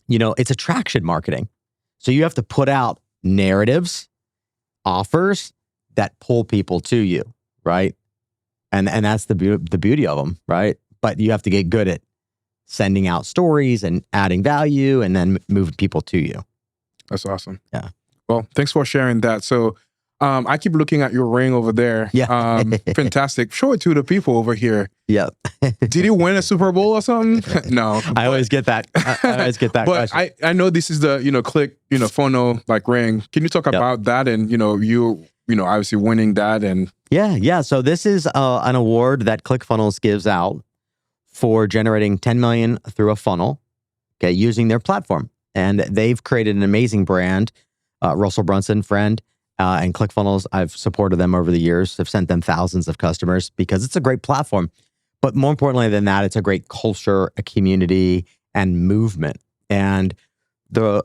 it's attraction marketing. So you have to put out narratives, offers that pull people to you, right? And that's the beauty of them, right? But you have to get good at sending out stories and adding value and then moving people to you. That's awesome. Yeah. Well, thanks for sharing that. So I keep looking at your ring over there. Yeah. Fantastic. Show it to the people over here. Yeah. Did you win a Super Bowl or something? No. I always get that. I always get that but question. I know this is the, click, funnel like ring. Can you talk about that and, you obviously winning that and. Yeah. So this is an award that ClickFunnels gives out for generating 10 million through a funnel, okay, using their platform. And they've created an amazing brand. Russel, Brunson, friend, and ClickFunnels, I've supported them over the years. I've sent them thousands of customers because it's a great platform. But more importantly than that, it's a great culture, a community, and movement. And the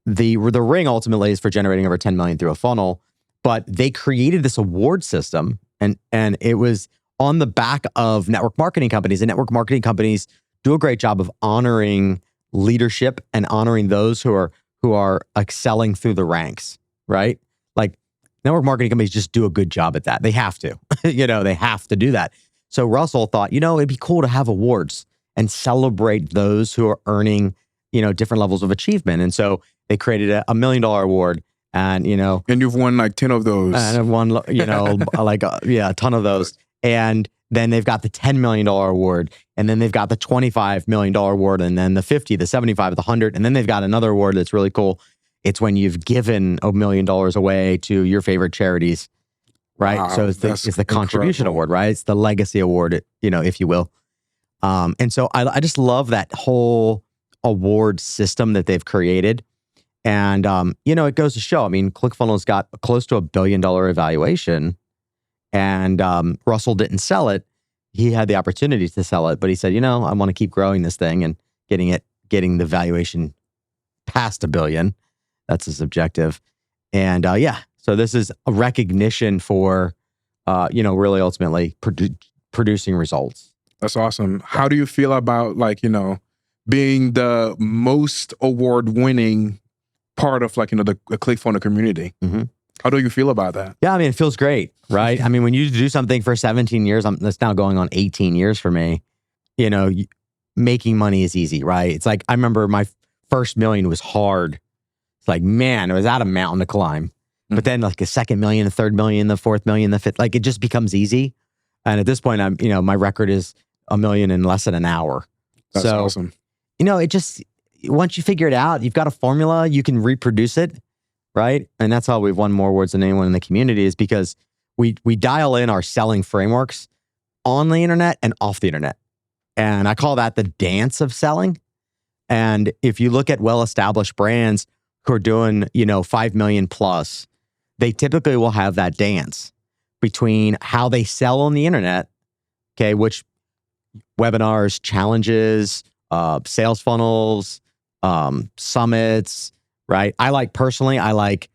ring ultimately is for generating over 10 million through a funnel. But they created this award system, and it was on the back of network marketing companies. And network marketing companies do a great job of honoring leadership and honoring those who are excelling through the ranks, right? Like network marketing companies just do a good job at that. They have to, they have to do that. So Russell thought, it'd be cool to have awards and celebrate those who are earning, different levels of achievement. And so they created a $1 million award. And, and you've won like 10 of those. And I've won, a ton of those. And then they've got the $10 million award. And then they've got the $25 million award. And then the 50, the 75, the 100. And then they've got another award that's really cool. It's when you've given $1 million away to your favorite charities, right? Wow, so it's the contribution award, right? It's the legacy award, if you will. And so I just love that whole award system that they've created. And, it goes to show, ClickFunnels got close to $1 billion evaluation, and Russell didn't sell it. He had the opportunity to sell it, but he said, I want to keep growing this thing and getting the valuation past $1 billion. That's his objective. And so this is a recognition for, really ultimately producing results. That's awesome. How do you feel about being the most award-winning part of the ClickFunnels community? Mm-hmm. How do you feel about that? Yeah, it feels great, right? When you do something for 17 years, that's now going on 18 years for me. Making money is easy, right? It's like, I remember my first million was hard. It's like, man, it was out a mountain to climb. Mm-hmm. But then the second million, the third million, the fourth million, the fifth, it just becomes easy. And at this point, my record is $1 million in less than an hour. That's awesome. It just, once you figure it out, you've got a formula, you can reproduce it, right? And that's how we've won more awards than anyone in the community, is because we dial in our selling frameworks on the internet and off the internet. And I call that the dance of selling. And if you look at well-established brands who are doing, 5 million plus, they typically will have that dance between how they sell on the internet, okay, which webinars, challenges, sales funnels, summits, right? I like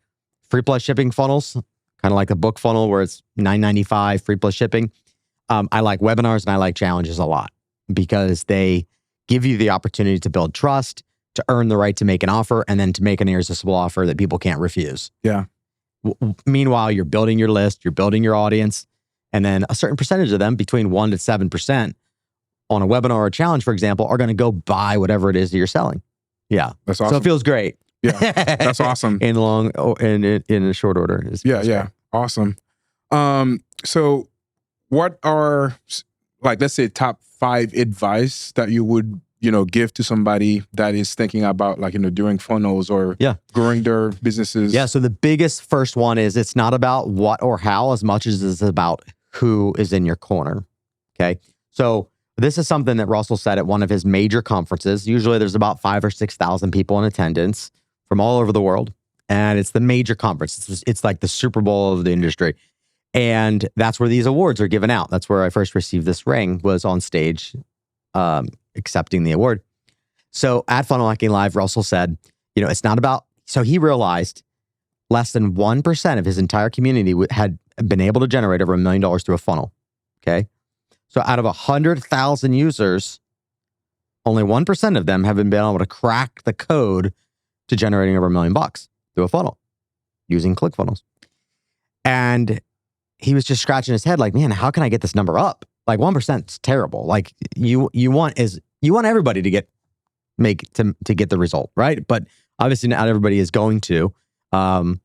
free plus shipping funnels, kind of like a book funnel where it's $9.95 free plus shipping. I like webinars and I like challenges a lot because they give you the opportunity to build trust, to earn the right to make an offer, and then to make an irresistible offer that people can't refuse. Yeah. Meanwhile, you're building your list, you're building your audience, and then a certain percentage of them, between 1% to 7% on a webinar or a challenge, for example, are going to go buy whatever it is that you're selling. Yeah. That's awesome. So it feels great. Yeah. That's awesome. in a short order. Yeah. Awesome. So what are, let's say, top 5 advice that you would, give to somebody that is thinking about doing funnels or growing their businesses? Yeah. So the biggest first one is it's not about what or how as much as it's about who is in your corner. Okay. So this is something that Russell said at one of his major conferences. Usually there's about 5,000 or 6,000 people in attendance from all over the world. And it's the major conference. It's like the Super Bowl of the industry. And that's where these awards are given out. That's where I first received this ring, was on stage accepting the award. So at Funnel Hacking Live, Russell said, it's not about, so he realized less than 1% of his entire community had been able to generate over $1 million through a funnel. Okay. So out of 100,000 users, only 1% of them have been able to crack the code to generating over $1 million through a funnel using ClickFunnels. And he was just scratching his head like, man, how can I get this number up? Like 1% is terrible. Like you want everybody to get the result, right? But obviously not everybody is going to, in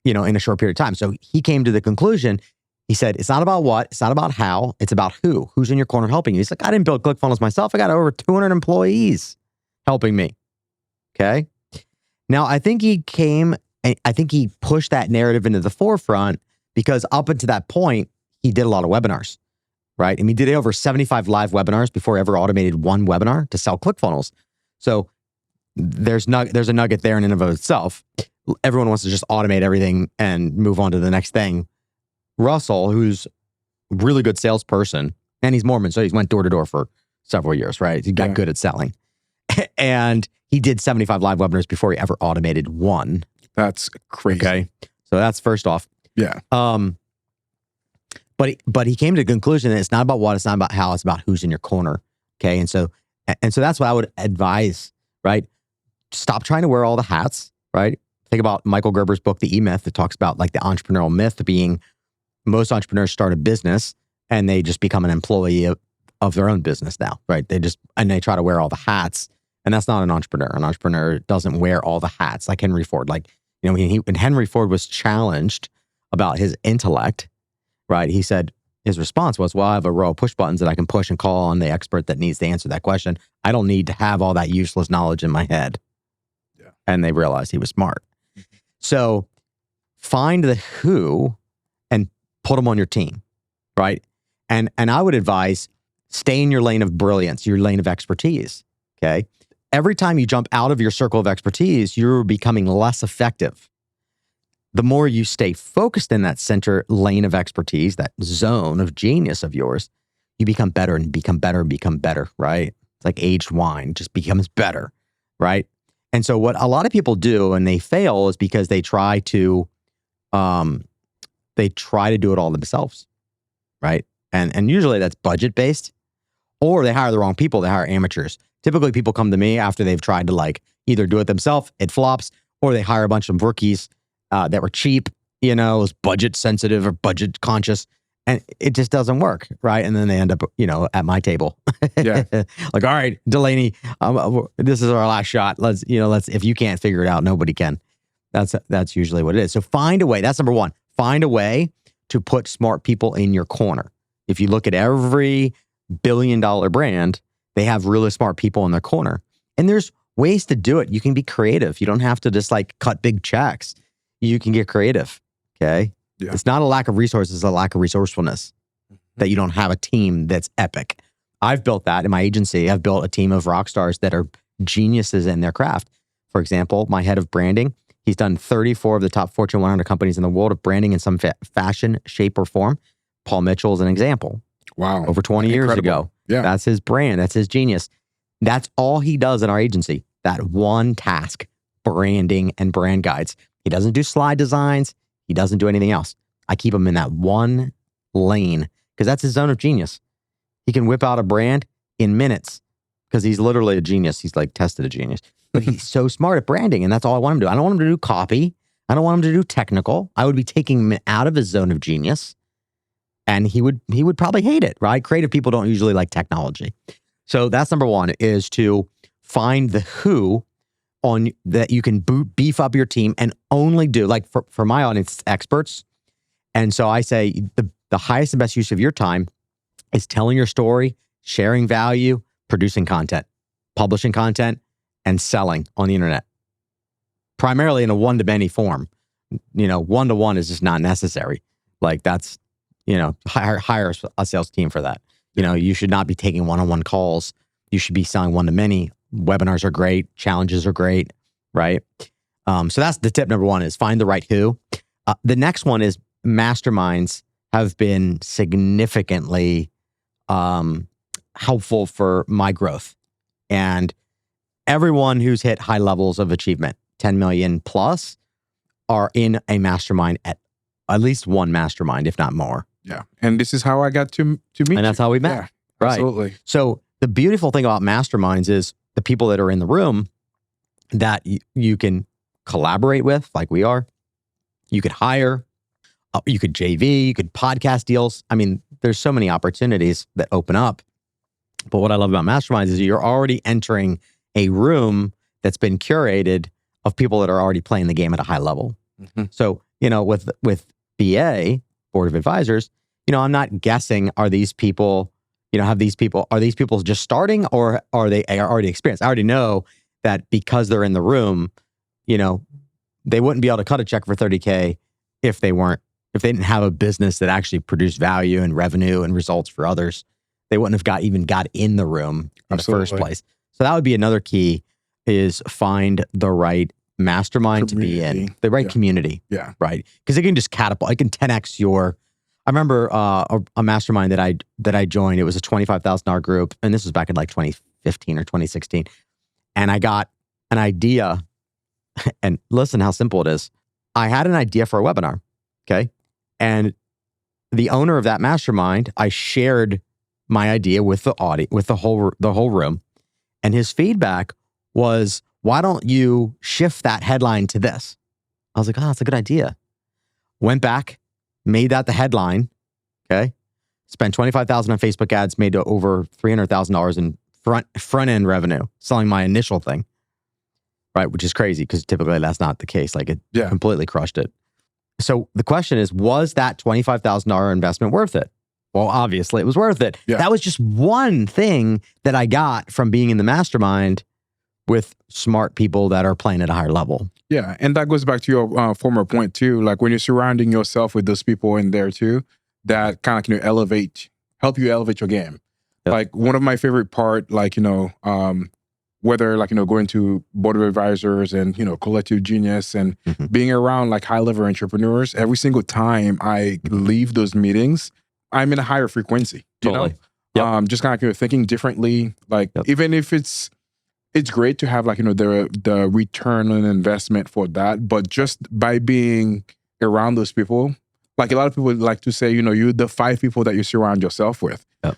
a short period of time. So he came to the conclusion. He said, it's not about what, it's not about how, it's about who's in your corner helping you. He's like, I didn't build ClickFunnels myself. I got over 200 employees helping me. Okay. Now I think he pushed that narrative into the forefront because up until that point, he did a lot of webinars, right? And he did over 75 live webinars before he ever automated one webinar to sell ClickFunnels. So there's a nugget there in and of itself. Everyone wants to just automate everything and move on to the next thing. Russell, who's a really good salesperson, and he's Mormon, so he's went door to door for several years, right? He got good at selling. And he did 75 live webinars before he ever automated one. That's crazy. Okay. So that's first off. Yeah. But he came to the conclusion that it's not about what, it's not about how, it's about who's in your corner. Okay. And so that's what I would advise, right? Stop trying to wear all the hats, right? Think about Michael Gerber's book, The E-Myth, that talks about like the entrepreneurial myth being most entrepreneurs start a business and they just become an employee of their own business now, right? They try to wear all the hats, and that's not an entrepreneur. An entrepreneur doesn't wear all the hats like Henry Ford. Like, when Henry Ford was challenged about his intellect, right? He said, his response was, well, I have a row of push buttons that I can push and call on the expert that needs to answer that question. I don't need to have all that useless knowledge in my head. Yeah. And they realized he was smart. So find the who and put them on your team, right? And I would advise stay in your lane of brilliance, your lane of expertise, okay? Every time you jump out of your circle of expertise, you're becoming less effective. The more you stay focused in that center lane of expertise, that zone of genius of yours, you become better and become better and become better, right? It's like aged wine, just becomes better, right? And so what a lot of people do and they fail is because they try to do it all themselves, right? And usually that's budget based, or they hire the wrong people. They hire amateurs. Typically people come to me after they've tried to like either do it themselves, it flops, or they hire a bunch of rookies that were cheap, was budget sensitive or budget conscious, and it just doesn't work, right? And then they end up, at my table. Yeah. Like, all right, Dulaney, this is our last shot. Let's, if you can't figure it out, nobody can. That's usually what it is. So find a way. That's number one. Find a way to put smart people in your corner. If you look at every billion-dollar brand, they have really smart people in their corner. And there's ways to do it. You can be creative. You don't have to just like cut big checks. You can get creative, okay? Yeah. It's not a lack of resources, it's a lack of resourcefulness. that you don't have a team that's epic. I've built that in my agency. I've built a team of rock stars that are geniuses in their craft. For example, my head of branding, he's done 34 of the top Fortune 100 companies in the world of branding in some fashion, shape, or form. Paul Mitchell is an example. Wow. Over 20 years ago. Yeah. That's his brand. That's his genius. That's all he does in our agency. That one task, branding and brand guides. He doesn't do slide designs. He doesn't do anything else. I keep him in that one lane because that's his zone of genius. He can whip out a brand in minutes because he's literally a genius. He's like tested a genius. But he's so smart at branding, and that's all I want him to do. I don't want him to do copy. I don't want him to do technical. I would be taking him out of his zone of genius, and he would probably hate it, right? Creative people don't usually like technology. So that's number one, is to find the who on that you can beef up your team and only do, like for my audience, experts. And so I say the highest and best use of your time is telling your story, sharing value, producing content, publishing content, and selling on the internet. Primarily in a one-to-many form. One-to-one is just not necessary. Like that's, hire a sales team for that. You should not be taking one-on-one calls. You should be selling one-to-many. Webinars are great. Challenges are great, right? So that's the tip number one, is find the right who. The next one is masterminds have been significantly helpful for my growth. And everyone who's hit high levels of achievement, 10 million plus, are in a mastermind at least one mastermind, if not more. Yeah. And this is how I got to meet you. And that's how we met. Yeah, right. Absolutely. So the beautiful thing about masterminds is the people that are in the room that you can collaborate with, like we are. You could hire, you could JV, you could podcast deals. I mean, there's so many opportunities that open up. But what I love about masterminds is you're already entering a room that's been curated of people that are already playing the game at a high level. Mm-hmm. So, with BA, Board of Advisors, I'm not guessing, are these people just starting, or are they already experienced? I already know that because they're in the room, they wouldn't be able to cut a check for $30K if they didn't have a business that actually produced value and revenue and results for others. They wouldn't have got in the room in the first place. So that would be another key, is find the right mastermind community. To be in, the right community. Yeah. Right. Because it can just catapult, it can 10x your. I remember a mastermind that I joined. It was a $25,000 group. And this was back in like 2015 or 2016. And I got an idea, and listen how simple it is. I had an idea for a webinar. Okay. And the owner of that mastermind, I shared my idea with the audience, with the whole room. And his feedback was, why don't you shift that headline to this? I was like, oh, that's a good idea. Went back, made that the headline. Okay. Spent $25,000 on Facebook ads, made over $300,000 in front end revenue selling my initial thing. Right. Which is crazy because typically that's not the case. Like it completely crushed it. So the question is, was that $25,000 investment worth it? Well, obviously it was worth it. Yeah. That was just one thing that I got from being in the mastermind with smart people that are playing at a higher level. Yeah. And that goes back to your former point too. Like when you're surrounding yourself with those people in there too, that kind of help you elevate your game. Yep. Like one of my favorite part, whether going to Board of Advisors and, Collective Genius and being around like high level entrepreneurs, every single time I leave those meetings, I'm in a higher frequency. Totally. Just kind of thinking differently. Like even if it's great to have the return on investment for that, but just by being around those people, like a lot of people like to say, you're the 5 people that you surround yourself with. Yep.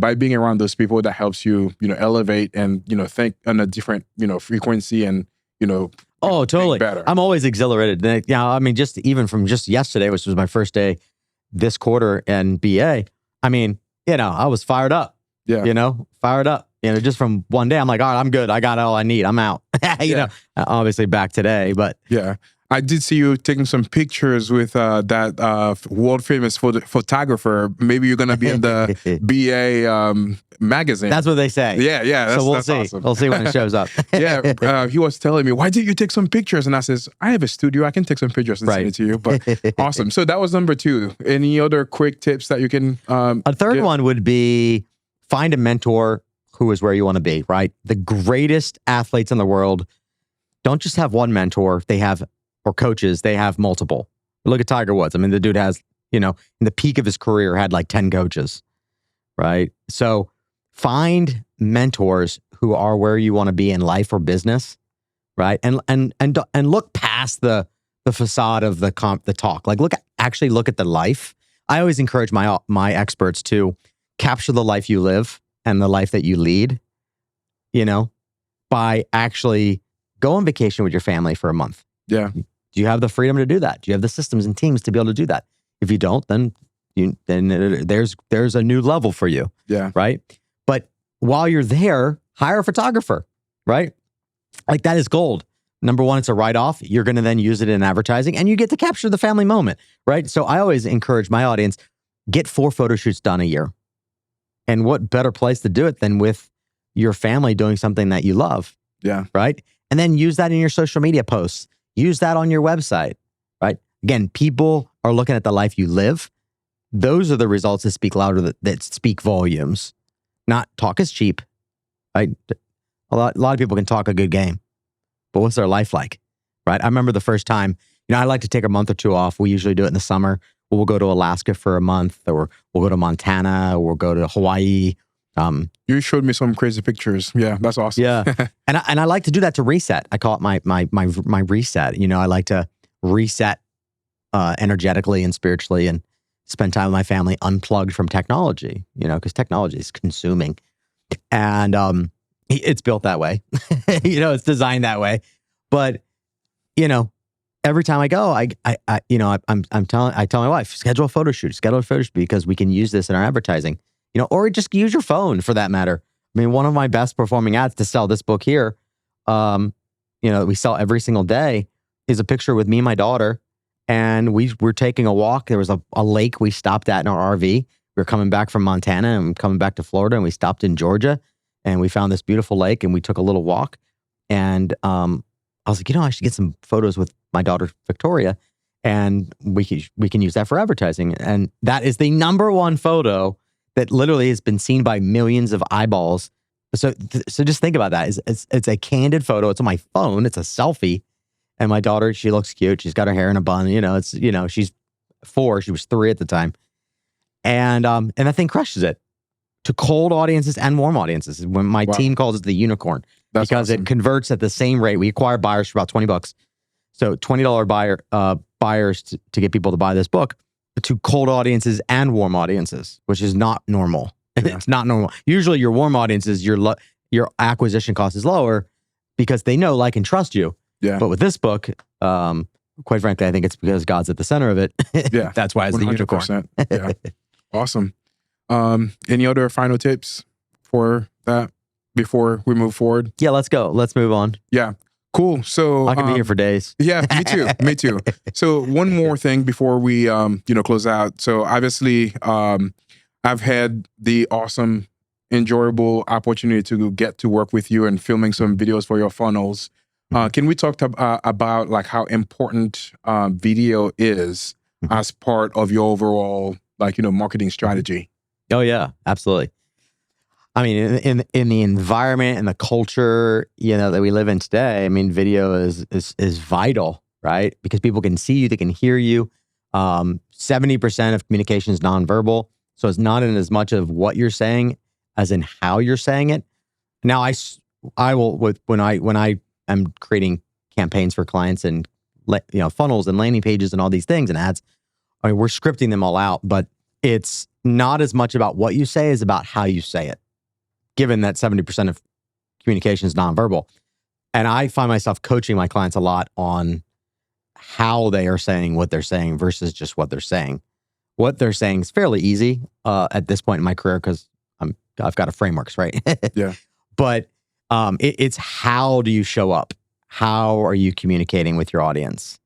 By being around those people, that helps you, elevate and, think on a different, frequency and, oh, totally. Better. I'm always exhilarated. I mean, just yesterday, which was my first day this quarter in BA, I mean, I was fired up. Yeah. Fired up. Just from one day, I'm like, all right, I'm good. I got all I need. I'm out. Obviously back today, but yeah. I did see you taking some pictures with that world famous photographer. Maybe you're gonna be in the BA magazine. That's what they say. Yeah. So we'll that's see. awesome. We'll see when it shows up. He was telling me, why did you take some pictures? And I says, I have a studio. I can take some pictures and send it to you. But awesome. So that was number 2. Any other quick tips that you can? A third one would be find a mentor who is where you want to be, right? The greatest athletes in the world don't just have one mentor. Or coaches, they have multiple. Look at Tiger Woods. I mean, the dude has, in the peak of his career, had like 10 coaches, right? So find mentors who are where you want to be in life or business, right? And look past the facade of the talk. Like look at the life. I always encourage my experts to capture the life you live and the life that you lead, by actually go on vacation with your family for a month. Yeah. Do you have the freedom to do that? Do you have the systems and teams to be able to do that? If you don't, then there's a new level for you. Yeah. Right. But while you're there, hire a photographer. Right. Like that is gold. Number one, it's a write-off. You're going to then use it in advertising and you get to capture the family moment. Right. So I always encourage my audience, get 4 photo shoots done a year. And what better place to do it than with your family doing something that you love? Yeah. Right. And then use that in your social media posts. Use that on your website, right? Again, people are looking at the life you live. Those are the results that speak louder, that speak volumes. Not talk is cheap, right? A lot of people can talk a good game, but what's their life like, right? I remember the first time, I like to take a month or 2 off. We usually do it in the summer. We'll go to Alaska for a month, or we'll go to Montana, or we'll go to Hawaii. You showed me some crazy pictures. Yeah, that's awesome. Yeah, and I like to do that to reset. I call it my reset. I like to reset energetically and spiritually, and spend time with my family unplugged from technology. Because technology is consuming, and it's built that way. It's designed that way. But every time I go, I tell my wife, schedule a photo shoot, because we can use this in our advertising. Or just use your phone for that matter. I mean, one of my best performing ads to sell this book here, we sell every single day, is a picture with me and my daughter. And we were taking a walk. There was a lake we stopped at in our RV. We were coming back from Montana and coming back to Florida, and we stopped in Georgia, and we found this beautiful lake, and we took a little walk. And I was like, I should get some photos with my daughter, Victoria, and we can use that for advertising. And that is the number one photo that literally has been seen by millions of eyeballs. So just think about that. It's a candid photo. It's on my phone. It's a selfie. And my daughter, she looks cute. She's got her hair in a bun. She's 4. She was 3 at the time. And that thing crushes it to cold audiences and warm audiences. When my team calls it the unicorn, that's because awesome. It converts at the same rate. We acquire buyers for about $20. So $20 buyers to get people to buy this book, to cold audiences and warm audiences, which is not normal. Yeah. It's not normal. Usually your warm audiences, your acquisition cost is lower because they know, like, and trust you. Yeah. But with this book, quite frankly, I think it's because God's at the center of it. Yeah. That's why it's 100%. The unicorn. Yeah. Awesome. Any other final tips for that before we move forward? Yeah, let's go. Let's move on. Yeah. Cool. So I can be here for days. Yeah, me too. Me too. So one more thing before we close out. So obviously I've had the awesome, enjoyable opportunity to get to work with you and filming some videos for your funnels. Can we talk about like how important video is as part of your overall marketing strategy? Oh yeah, absolutely. I mean, in the environment and the culture, that we live in today, I mean, video is vital, right? Because people can see you, they can hear you. 70% of communication is nonverbal, so it's not in as much of what you're saying as in how you're saying it. Now, I will when I am creating campaigns for clients and funnels and landing pages and all these things and ads, I mean, we're scripting them all out, but it's not as much about what you say as about how you say it, given that 70% of communication is nonverbal. And I find myself coaching my clients a lot on how they are saying what they're saying versus just what they're saying. What they're saying is fairly easy at this point in my career because I've got a frameworks, right? Yeah. But it's how do you show up? How are you communicating with your audience?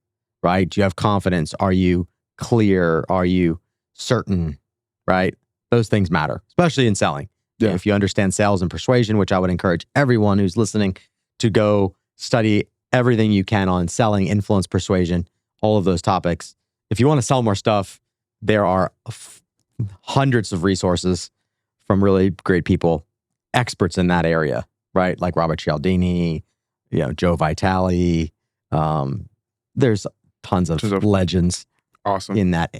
right? Do you have confidence? Are you clear? Are you certain, right? Those things matter, especially in selling. Yeah. If you understand sales and persuasion, which I would encourage everyone who's listening to go study everything you can on selling, influence, persuasion, all of those topics. If you want to sell more stuff, there are hundreds of resources from really great people, experts in that area, right? Like Robert Cialdini, Joe Vitale. There's tons of legends awesome in that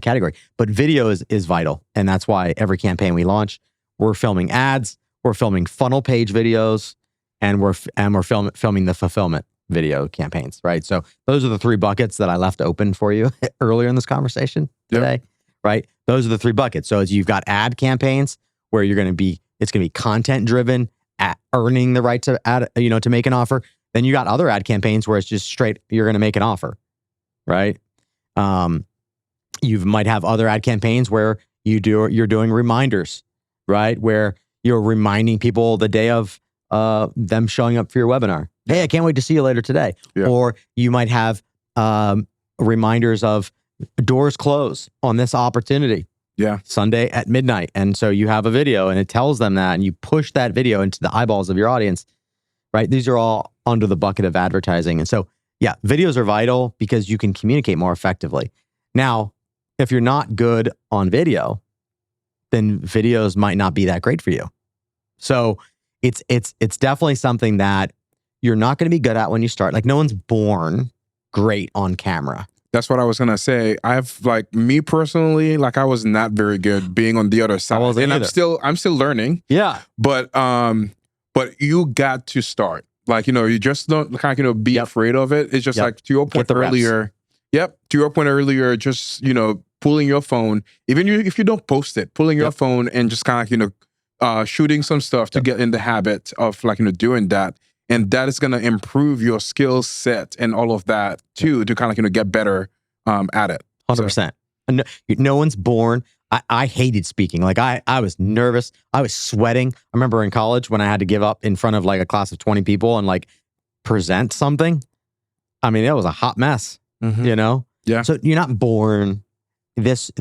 category. But video is vital. And that's why every campaign we launch, we're filming ads, we're filming funnel page videos, and we're filming the fulfillment video campaigns, right? So those are the three buckets that I left open for you earlier in this conversation today, right? Those are the three buckets. So you've got ad campaigns where it's going to be content driven, earning the right to add, to make an offer. Then you got other ad campaigns where it's just straight, you're going to make an offer, right? You might have other ad campaigns where you're doing reminders, right? Where you're reminding people the day of them showing up for your webinar. Hey, I can't wait to see you later today. Yeah. Or you might have reminders of doors close on this opportunity. Yeah. Sunday at midnight. And so you have a video and it tells them that, and you push that video into the eyeballs of your audience, right? These are all under the bucket of advertising. And so, yeah, videos are vital because you can communicate more effectively. Now, if you're not good on video, then videos might not be that great for you. So it's definitely something that you're not going to be good at when you start. Like, no one's born great on camera. That's what I was gonna say. Me personally, I was not very good being on the other side, and either. I'm still learning. Yeah, but you got to start. You just don't be afraid of it. It's just to your point earlier. Yep, to your point earlier, just pulling your phone, even if you don't post it, pulling your phone and just shooting some stuff to get in the habit of doing that. And that is going to improve your skill set and all of that too, to get better at it. 100%. No one's born. I hated speaking. I was nervous. I was sweating. I remember in college when I had to give up in front of a class of 20 people and present something. I mean, it was a hot mess, Yeah. So you're not born this,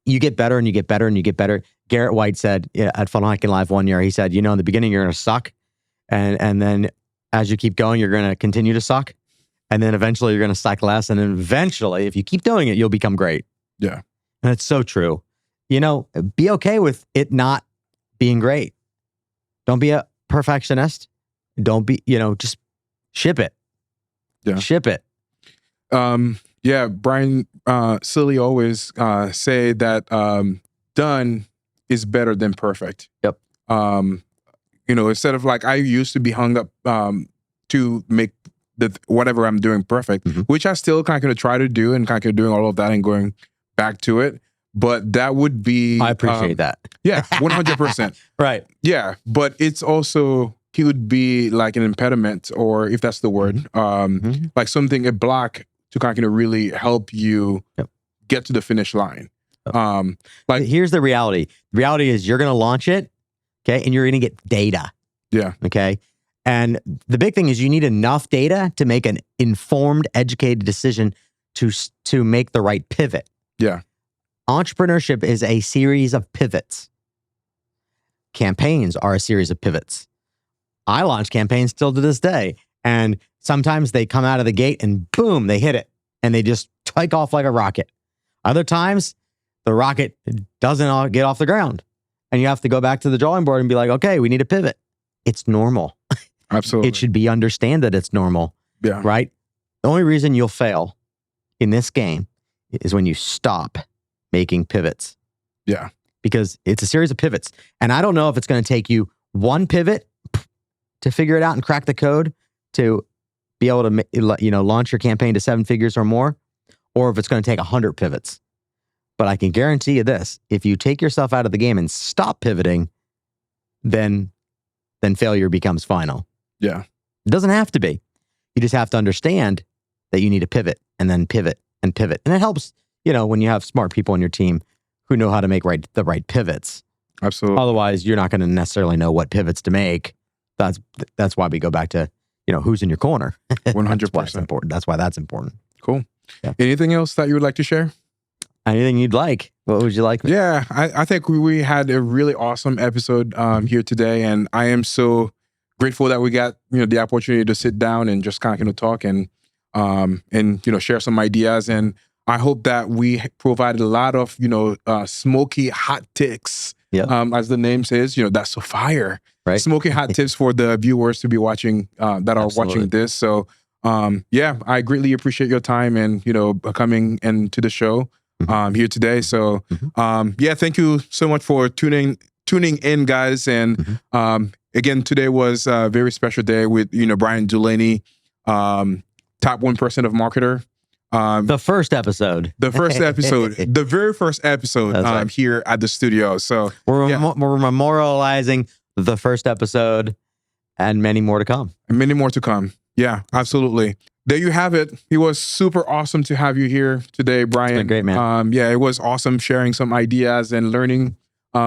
you get better and you get better and you get better. Garrett White said at Funnel Hacking Live one year, he said, in the beginning, you're going to suck. And then as you keep going, you're going to continue to suck. And then eventually you're going to suck less. And then eventually, if you keep doing it, you'll become great. Yeah. And it's so true. Be okay with it not being great. Don't be a perfectionist. Don't be, just ship it. Yeah. Ship it. Yeah. Brian Silly always say that done is better than perfect. Yep. Instead of I used to be hung up to make whatever I'm doing perfect, which I still kind of try to do and doing all of that and going back to it. But that would be... I appreciate that. Yeah, 100%. Right. Yeah, but it's also could be an impediment, or if that's the word, a block to kind of really help you get to the finish line. Here's the reality. The reality is you're going to launch it. Okay. And you're going to get data. Yeah. Okay. And the big thing is you need enough data to make an informed, educated decision to make the right pivot. Yeah. Entrepreneurship is a series of pivots. Campaigns are a series of pivots. I launch campaigns still to this day. And sometimes they come out of the gate and boom, they hit it. And they just take off like a rocket. Other times, the rocket doesn't get off the ground. And you have to go back to the drawing board and be like, okay, we need a pivot. It's normal. Absolutely. It should be understand that it's normal. Yeah. Right? The only reason you'll fail in this game is when you stop making pivots. Yeah. Because it's a series of pivots. And I don't know if it's going to take you one pivot to figure it out and crack the code to be able to launch your campaign to 7 figures or more, or if it's going to take 100 pivots. But I can guarantee you this, if you take yourself out of the game and stop pivoting, then failure becomes final. Yeah. It doesn't have to be. You just have to understand that you need to pivot and then pivot and pivot. And it helps, when you have smart people on your team who know how to make the right pivots. Absolutely. Otherwise, you're not going to necessarily know what pivots to make. That's why we go back to, who's in your corner. 100%. That's why it's important. That's why that's important. Cool. Yeah. Anything else that you would like to share? Anything you'd like? What would you like? Yeah, I think we had a really awesome episode here today, and I am so grateful that we got the opportunity to sit down and just kind of talk and share some ideas. And I hope that we provided a lot of smoky hot tips. Yeah. As the name says, that's so fire. Right. Smoky hot tips for the viewers to be watching that are Absolutely. watching this. So I greatly appreciate your time and coming into the show here today. So thank you so much for tuning in, guys. And again, today was a very special day with Bryan Dulaney, top 1% of marketer. The first episode. The very first episode right. here at the studio. So we're memorializing the first episode and many more to come. And many more to come. Yeah, absolutely. There you have it. It was super awesome to have you here today, Bryan. It's been great, man. It was awesome sharing some ideas and learning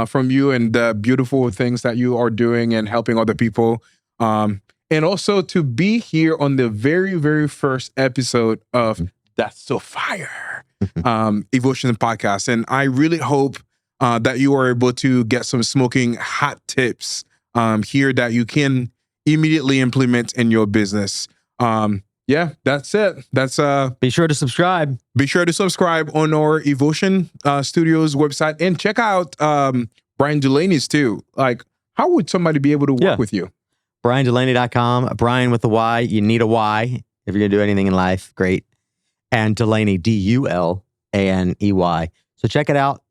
from you and the beautiful things that you are doing and helping other people. And also to be here on the very, very first episode of That's So Fire Evolution Podcast. And I really hope that you are able to get some smoking hot tips here that you can immediately implement in your business. That's it. Be sure to subscribe. Be sure to subscribe on our Evolution Studios website and check out Bryan Dulaney's too. Like, how would somebody be able to work with you? BryanDulaney.com. Bryan with a Y. You need a Y if you're going to do anything in life. Great. And Dulaney, Dulaney. So check it out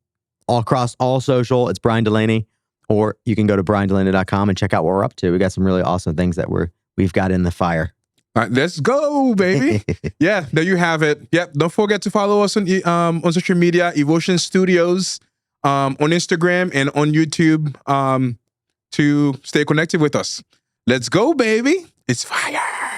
all across all social. It's Bryan Dulaney. Or you can go to BryanDulaney.com and check out what we're up to. We got some really awesome things that we've got in the fire. All right, let's go, baby. Yeah, there you have it. Yep. Don't forget to follow us on social media, Evolution Studios, on Instagram and on YouTube to stay connected with us. Let's go, baby. It's fire.